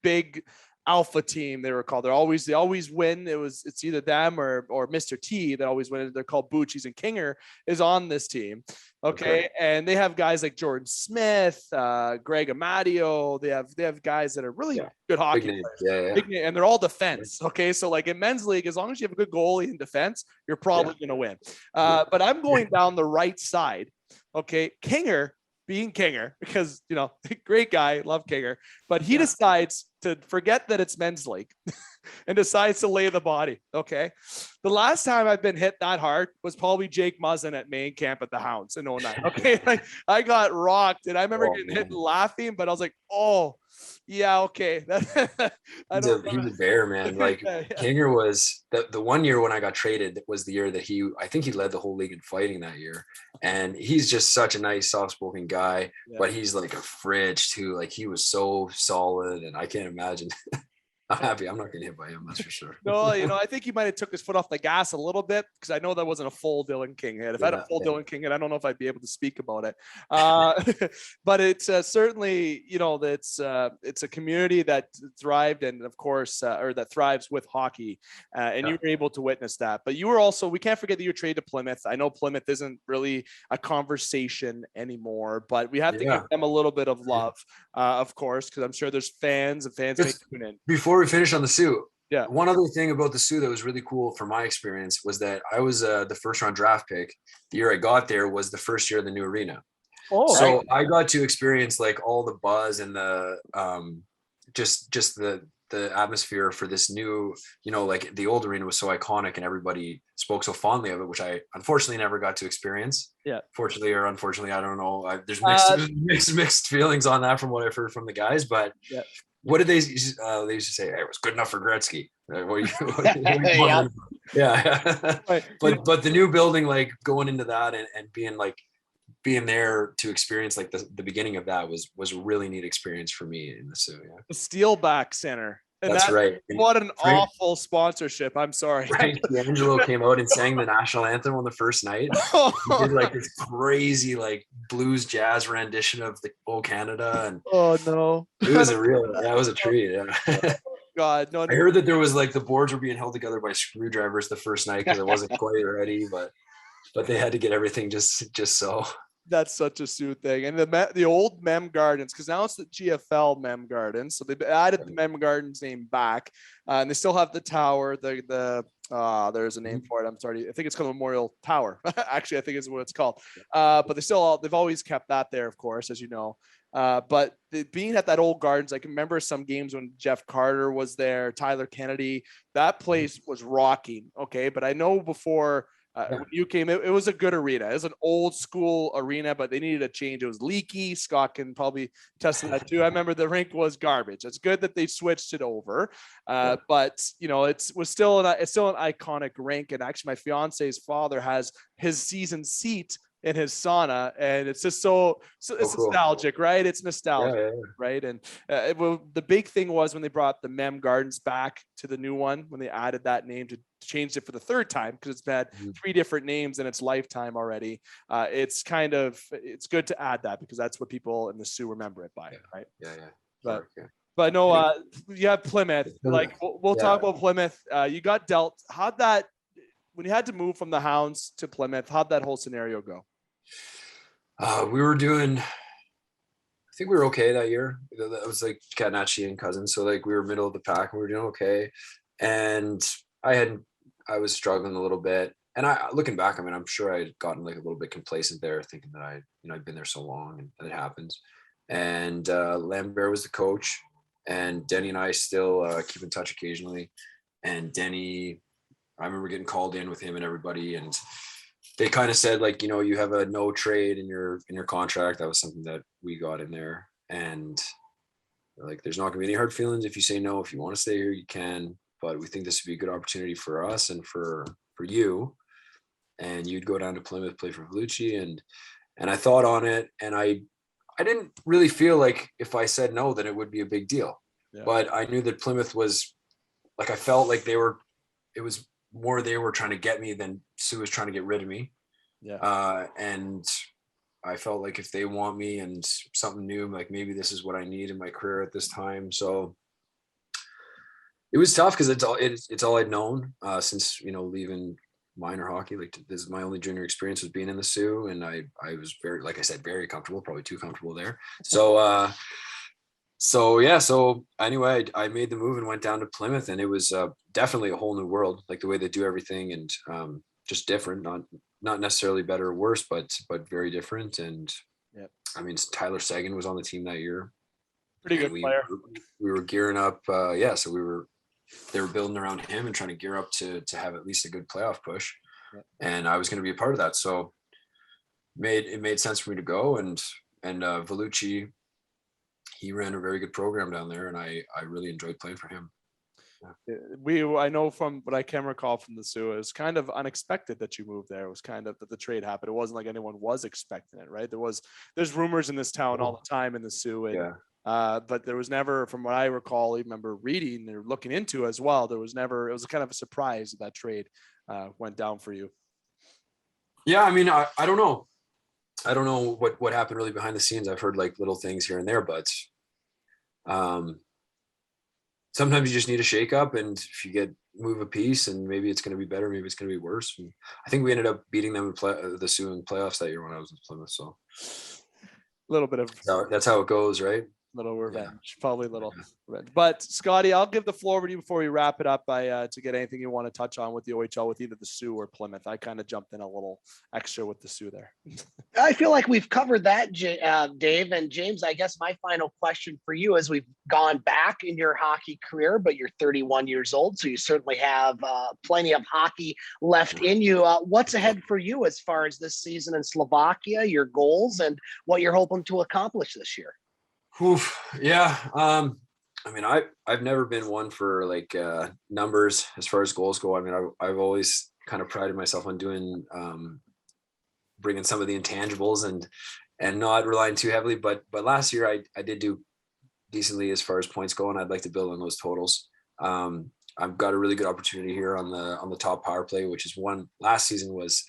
big alpha team, they were called. They always win. It's either them or Mr. T that always win. They're called Bucci's, and Kinger is on this team. Okay. And they have guys like Jordan Smith, Greg Amadio. They have guys that are really good hockey players. Big name, and they're all defense. Okay. So like in men's league, as long as you have a good goalie in defense, you're probably going to win. But I'm going down the right side. Okay. Kinger, being Kinger, because, great guy, love Kinger, but he decides to forget that it's men's league and decides to lay the body. Okay. The last time I've been hit that hard was probably Jake Muzzin at main camp at the Hounds in 09. Okay. Like, I got rocked, and I remember getting hit and laughing, but I was like, oh yeah, okay. He was a bear, man. Like Kinger was the 1 year when I got traded was the year that I think he led the whole league in fighting that year. And he's just such a nice, soft-spoken guy, but he's like a fridge too. Like, he was so solid, and I can't imagine. I'm happy I'm not getting hit by him, that's for sure. No, I think he might have took his foot off the gas a little bit, because I know that wasn't a full Dylan King hit. If I had a full Dylan King hit, I don't know if I'd be able to speak about it. But it's certainly, it's a community that thrived, and of course, or that thrives with hockey. And you were able to witness that. But you were also, we can't forget that you were traded to Plymouth. I know Plymouth isn't really a conversation anymore, but we have to give them a little bit of love, of course, because I'm sure there's fans may tune in. Before we finish on the Sioux, one other thing about the Sioux that was really cool from my experience was that I was the first round draft pick. The year I got there was the first year of the new arena. So I got to experience like all the buzz and the just the atmosphere for this new, like the old arena was so iconic and everybody spoke so fondly of it, which I unfortunately never got to experience. Fortunately or unfortunately, I don't know. There's mixed feelings on that from what I've heard from the guys, but what did they used to say? Hey, it was good enough for Gretzky. Yeah. Right. But the new building, like going into that and being there to experience like the beginning of that was a really neat experience for me in the Soo. Yeah. The Steelback Center. And That's right. What an Frank, awful sponsorship. I'm sorry. Frank D'Angelo came out and sang the national anthem on the first night. He did like this crazy like blues jazz rendition of the "O Canada," and Oh no. it was a treat. Yeah. God, no. I heard that there was like the boards were being held together by screwdrivers the first night because it wasn't quite ready, but they had to get everything just so. That's such a Soo thing. And the old Mem Gardens, because now it's the GFL Mem Gardens. So they've added the Mem Gardens name back. And they still have the tower. There's a name for it. I'm sorry. I think it's called Memorial Tower. Actually, I think is what it's called. But they've always kept that there, of course, as you know. But being at that old Gardens, I can remember some games when Jeff Carter was there, Tyler Kennedy. That place was rocking. Okay. But I know before when you came, it was a good arena. It was an old school arena, but they needed a change. It was leaky. Scott can probably attest to that too. I remember the rink was garbage. It's good that they switched it over, but it was still an iconic rink. And actually, my fiance's father has his season seat in his sauna, and it's just so it's cool. nostalgic, right? It's nostalgic, Yeah. right? And the big thing was when they brought the Mem Gardens back to the new one, when they added that name to change it for the third time, because it's had 3 different names in its lifetime already. It's good to add that because that's what people in the Soo remember it by, right? Yeah. But no, you have Plymouth. Like we'll talk about Plymouth. You got dealt. How'd that, when you had to move from the Hounds to Plymouth, how'd that whole scenario go? I think we were okay that year. That was like Catanacci and Cousins. So like we were middle of the pack and we were doing okay. And I was struggling a little bit. And looking back, I mean, I'm sure I had gotten like a little bit complacent there, thinking that I'd been there so long and it happens. And Lambert was the coach, and Denny and I still keep in touch occasionally. And Denny, I remember getting called in with him and everybody, and they kind of said like, you have a no trade in your contract. That was something that we got in there, and like, there's not gonna be any hard feelings if you say no. If you want to stay here, you can, but we think this would be a good opportunity for us and for you. And you'd go down to Plymouth, play for Vellucci, and I thought on it, and I didn't really feel like if I said no, that it would be a big deal. Yeah. But I knew that Plymouth was like, I felt like it was more they were trying to get me than Soo was trying to get rid of me. Yeah. And I felt like if they want me and something new, like maybe this is what I need in my career at this time. So it was tough because it's all I'd known since leaving minor hockey. Like, this is my only junior experience was being in the Soo, and I was very, like I said, very comfortable, probably too comfortable there. So anyway, I made the move and went down to Plymouth, and it was definitely a whole new world, like the way they do everything, and just different, not necessarily better or worse, but very different. And I mean, Tyler Seguin was on the team that year. Pretty good player. We were gearing up. So they were building around him and trying to gear up to have at least a good playoff push. And I was going to be a part of that. So it made sense for me to go, and Vellucci, he ran a very good program down there, and I really enjoyed playing for him. Yeah. I know from what I can recall from the Soo, it was kind of unexpected that you moved there. It was kind of that the trade happened. It wasn't like anyone was expecting it, right? There's rumors in this town all the time in the Soo, and but there was never, from what I recall, I remember reading or looking into as well, it was kind of a surprise that trade went down for you. Yeah, I mean, I don't know. I don't know what happened really behind the scenes. I've heard like little things here and there, but sometimes you just need a shake up, and if you move a piece, and maybe it's going to be better, maybe it's going to be worse. And I think we ended up beating them in the Soo in playoffs that year when I was in Plymouth. So a little bit of that's how it goes, right? Little revenge, probably little revenge. But Scotty, I'll give the floor over to you before we wrap it up to get anything you want to touch on with the OHL with either the Soo or Plymouth. I kind of jumped in a little extra with the Soo there. I feel like we've covered that, Dave. And James, I guess my final question for you, as we've gone back in your hockey career, but you're 31 years old, so you certainly have plenty of hockey left in you. What's ahead for you as far as this season in Slovakia, your goals, and what you're hoping to accomplish this year? Oof, yeah. I mean, I've never been one for like numbers as far as goals go. I mean, I've always kind of prided myself on doing bringing some of the intangibles and not relying too heavily. But last year I did do decently as far as points go, and I'd like to build on those totals. I've got a really good opportunity here on the top power play, which is one last season was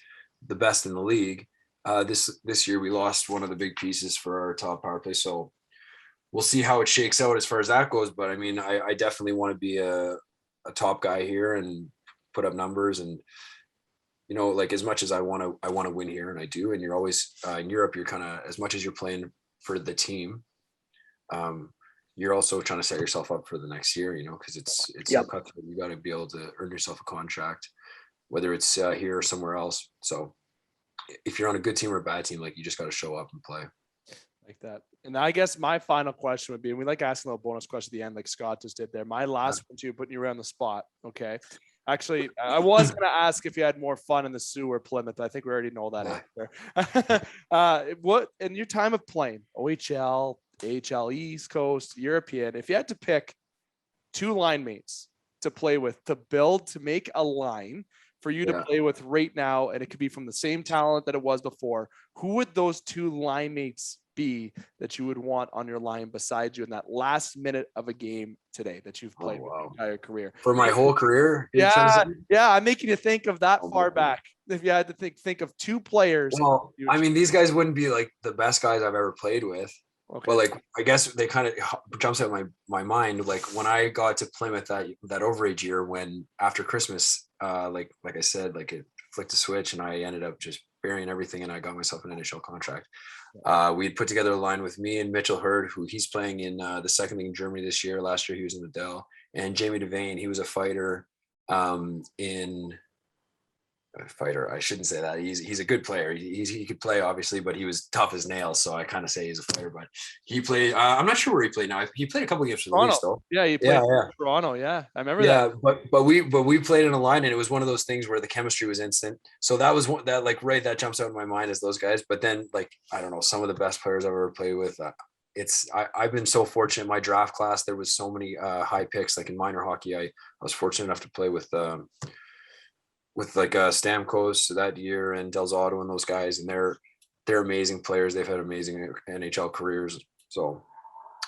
the best in the league. This year we lost one of the big pieces for our top power play, so we'll see how it shakes out as far as that goes. But I mean, I definitely want to be a top guy here and put up numbers. And you know, like as much as I want to win here, and I do. And you're always in Europe, you're kind of, as much as you're playing for the team, you're also trying to set yourself up for the next year. You know, because it's so cutthroat. You got to be able to earn yourself a contract, whether it's here or somewhere else. So if you're on a good team or a bad team, like you just got to show up and play. Like that. And I guess my final question would be, and we like asking a little bonus question at the end, like Scott just did there. My last one too, putting you around the spot. Okay. Actually, I was going to ask if you had more fun in the Soo or Plymouth. I think we already know that answer. What, in your time of playing OHL, AHL, East Coast, European, if you had to pick two line mates to play with, to build, to make a line for you to play with right now, and it could be from the same talent that it was before, who would those two line mates be that you would want on your line beside you in that last minute of a game today that you've played with your entire career? For my whole career? Yeah. I'm making you think of that far back. If you had to think of two players. Well, I mean, these guys wouldn't be like the best guys I've ever played with. Okay. But like, I guess they kind of jumps out my mind. Like when I got to Plymouth that overage year, when after Christmas, like I said, like it flicked a switch and I ended up just burying everything and I got myself an NHL contract. We had put together a line with me and Mitchell Hurd, who he's playing in the second league in Germany this year. Last year he was in the Dell, and Jamie Devane, he was a fighter I shouldn't say that. He's a good player. He could play obviously, but he was tough as nails. So I kind of say he's a fighter, but he played, I'm not sure where he played now. He played a couple of games for the Leafs though. Yeah. He played for Toronto. Yeah. I remember that. But we played in a line and it was one of those things where the chemistry was instant. So that was one that like, right. That jumps out in my mind as those guys. But then like, I don't know, some of the best players I've ever played with, I've been so fortunate in my draft class. There was so many high picks, like in minor hockey. I was fortunate enough to play with like Stamkos that year and Delzato and those guys, and they're amazing players. They've had amazing NHL careers. So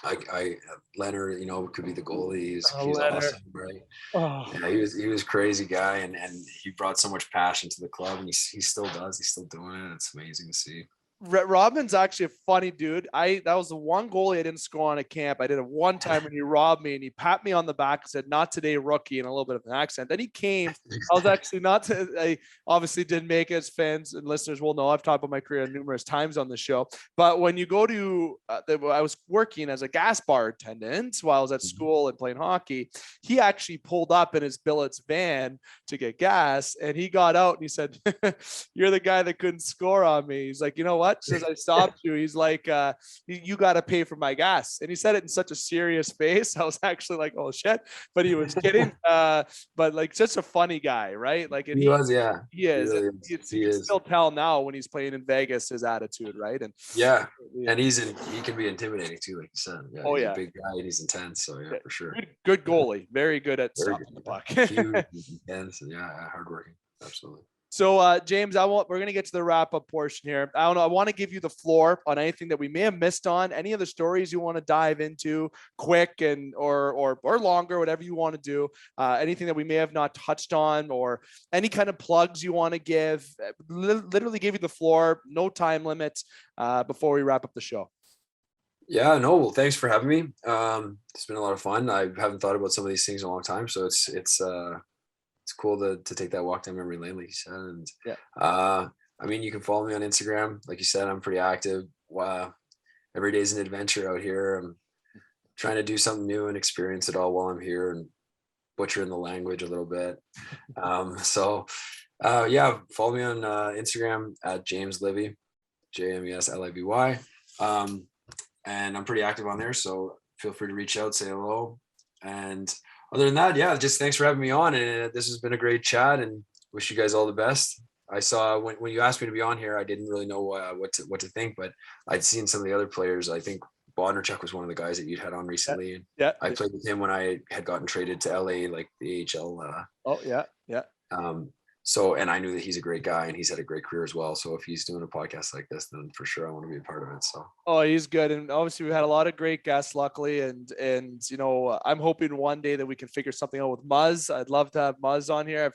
I Leonard, you know, could be the goalie. He's awesome, right? Yeah, he was crazy guy, and he brought so much passion to the club, and he still does. He's still doing it. It's amazing to see. Robin's actually a funny dude. That was the one goalie I didn't score on a camp. I did it one time when he robbed me and he pat me on the back and said, "Not today, rookie," in a little bit of an accent. Then he came. I was actually I obviously didn't make it, as fans and listeners will know. I've talked about my career numerous times on the show. But when you go to, I was working as a gas bar attendant while I was at school and playing hockey. He actually pulled up in his billet's van to get gas, and he got out and he said, "You're the guy that couldn't score on me." He's like, "You know what? Since I stopped you," he's like, you got to pay for my gas. And he said it in such a serious face. I was actually like, oh shit, but he was kidding. But like such a funny guy, right? Like, and he is. He really is. You can still tell now when he's playing in Vegas, his attitude, right? And and he can be intimidating too, like you said. He's a big guy and he's intense. So for sure. Good goalie. Very good at stopping the puck. Huge, intense, and hardworking. Absolutely. So, James, we're going to get to the wrap-up portion here. I don't know. I want to give you the floor on anything that we may have missed on, any of the stories you want to dive into quick and or longer, whatever you want to do, anything that we may have not touched on, or any kind of plugs you want to give. Literally give you the floor, no time limits before we wrap up the show. Yeah, no, well, thanks for having me. It's been a lot of fun. I haven't thought about some of these things in a long time, so it's cool to take that walk down memory lane, like you said. And I mean, you can follow me on Instagram. Like you said, I'm pretty active. Every day's an adventure out here. I'm trying to do something new and experience it all while I'm here and butchering the language a little bit. Follow me on Instagram at James Livy, JamesLivy. And I'm pretty active on there, so feel free to reach out, say hello. And other than that, just thanks for having me on. And this has been a great chat, and wish you guys all the best. I saw when you asked me to be on here, I didn't really know what to think, but I'd seen some of the other players. I think Bodnerchuk was one of the guys that you'd had on recently. Yeah. I played with him when I had gotten traded to LA, like the AHL. Oh yeah. Yeah. So, and I knew that he's a great guy and he's had a great career as well. So if he's doing a podcast like this, then for sure I want to be a part of it. So. Oh, he's good. And obviously we've had a lot of great guests, luckily. And, you know, I'm hoping one day that we can figure something out with Muzz. I'd love to have Muzz on here.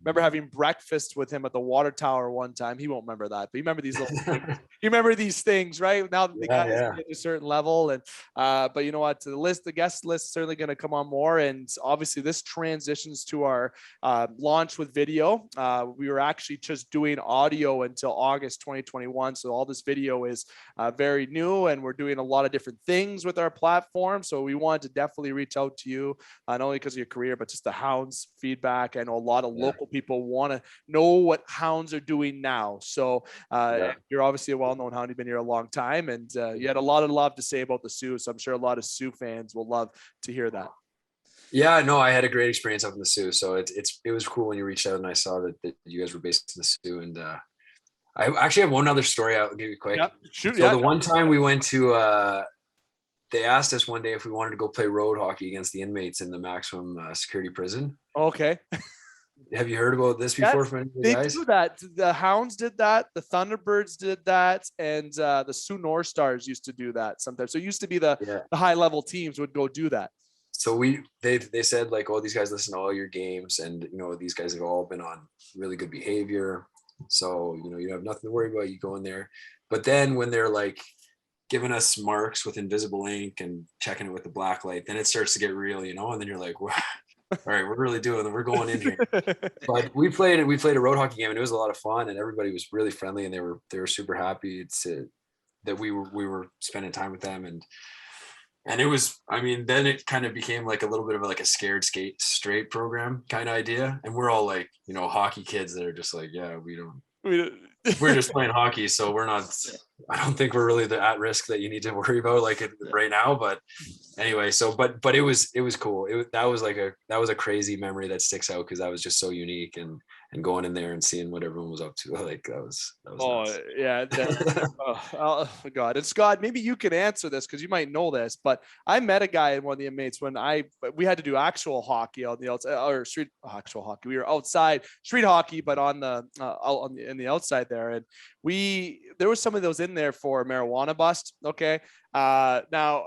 Remember having breakfast with him at the water tower one time. He won't remember that, but you remember these little things. You remember these things, right? Now that the guys get to a certain level. And, but you know what, the guest list is certainly going to come on more. And obviously this transitions to our launch with video. We were actually just doing audio until August 2021. So all this video is very new, and we're doing a lot of different things with our platform. So we wanted to definitely reach out to you, not only because of your career, but just the Hounds feedback. I know a lot of local people want to know what Hounds are doing now. So you're obviously a well-known Hound. You've been here a long time, and you had a lot of love to say about the Soo. So I'm sure a lot of Soo fans will love to hear that. Yeah, no, I had a great experience up in the Soo. So it was cool when you reached out and I saw that you guys were based in the Soo. And I actually have one other story I'll give you quick. Yeah, shoot. So the one time we went to, they asked us one day if we wanted to go play road hockey against the inmates in the maximum security prison. Okay. Have you heard about this before from any of you guys? They do that. The Hounds did that. The Thunderbirds did that. And the Soo North Stars used to do that sometimes. So it used to be the high level teams would go do that. So they said like, oh, these guys listen to all your games, and you know these guys have all been on really good behavior, so you know you have nothing to worry about. You go in there, but then when they're like giving us marks with invisible ink and checking it with the black light, then it starts to get real, you know, and then you're like, wow, all right, we're really doing it. We're going in here. But we played a road hockey game, and it was a lot of fun, and everybody was really friendly, and they were super happy that we were spending time with them. And it was, I mean, then it kind of became like a little bit of like a scared skate straight program kind of idea. And we're all like, you know, hockey kids that are just like, yeah, we're just playing hockey. So we're not, I don't think we're really at risk that you need to worry about like it right now. But anyway, so, but it was cool. That was a crazy memory that sticks out because that was just so unique and going in there and seeing what everyone was up to. Like that was nuts. Yeah. Oh God. And Scott, maybe you can answer this because you might know this, but I met a guy in one of the inmates when we had to do actual hockey on the outside, or street actual hockey. We were outside street hockey, but in the outside there. And there was somebody that was in there for a marijuana bust. Okay. Now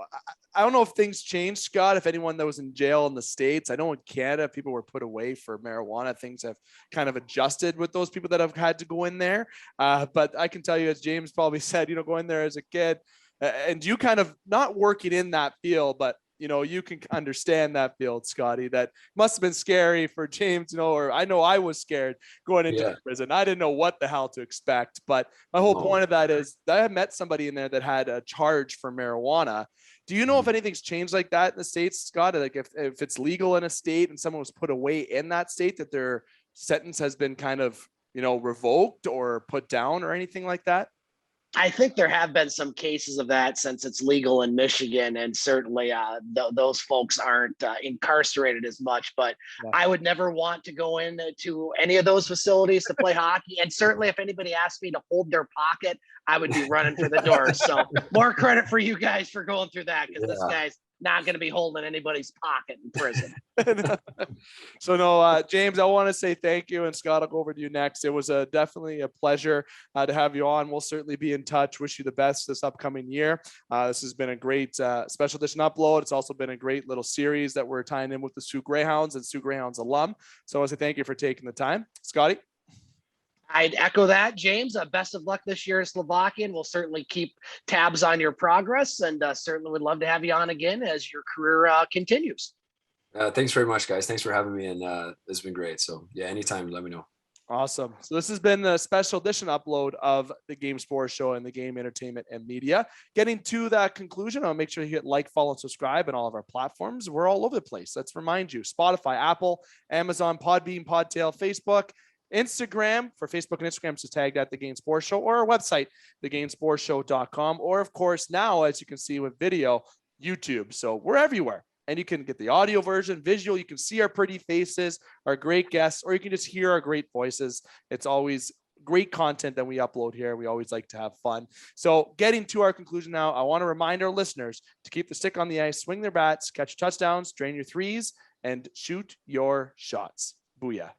I don't know if things changed, Scott, if anyone that was in jail in the States. I know in Canada, people were put away for marijuana. Things have kind of adjusted with those people that have had to go in there. But I can tell you, as James probably said, you know, going there as a kid and you kind of not working in that field, but you know, you can understand that field, Scotty. That must have been scary for James, you know, or I know I was scared going into the prison. I didn't know what the hell to expect. But my whole point of that is that I met somebody in there that had a charge for marijuana. Do you know if anything's changed like that in the States, Scott? Like if it's legal in a state and someone was put away in that state, that their sentence has been kind of, you know, revoked or put down or anything like that? I think there have been some cases of that since it's legal in Michigan, and certainly those folks aren't incarcerated as much. But I would never want to go into any of those facilities to play hockey. And certainly if anybody asked me to hold their pocket, I would be running for the door. So more credit for you guys for going through that, because this guy's not going to be holding anybody's pocket in prison. So no, James, I want to say thank you, and Scott, I'll go over to you next. It was definitely a pleasure to have you on. We'll certainly be in touch. Wish you the best this upcoming year. This has been a great special edition upload. It's also been a great little series that we're tying in with the Soo Greyhounds and Soo Greyhounds alum. So I want to say thank you for taking the time. Scotty? I'd echo that, James. Best of luck this year in Slovakia, and we'll certainly keep tabs on your progress, and certainly would love to have you on again as your career continues. Thanks very much, guys. Thanks for having me, and it's been great. So yeah, anytime, let me know. Awesome. So this has been the special edition upload of the Game Sports Show and the Game Entertainment and Media. Getting to that conclusion, I'll make sure you hit like, follow, and subscribe on all of our platforms. We're all over the place. Let's remind you: Spotify, Apple, Amazon, Podbean, Podtail, Facebook, Instagram. For Facebook and Instagram, just tagged at the Game Sports Show, or our website, thegamesportshow.com, or of course now, as you can see with video, YouTube. So we're everywhere, and you can get the audio version, visual. You can see our pretty faces, our great guests, or you can just hear our great voices. It's always great content that we upload here. We always like to have fun. So getting to our conclusion now, I want to remind our listeners to keep the stick on the ice, swing their bats, catch touchdowns, drain your threes, and shoot your shots. Booyah.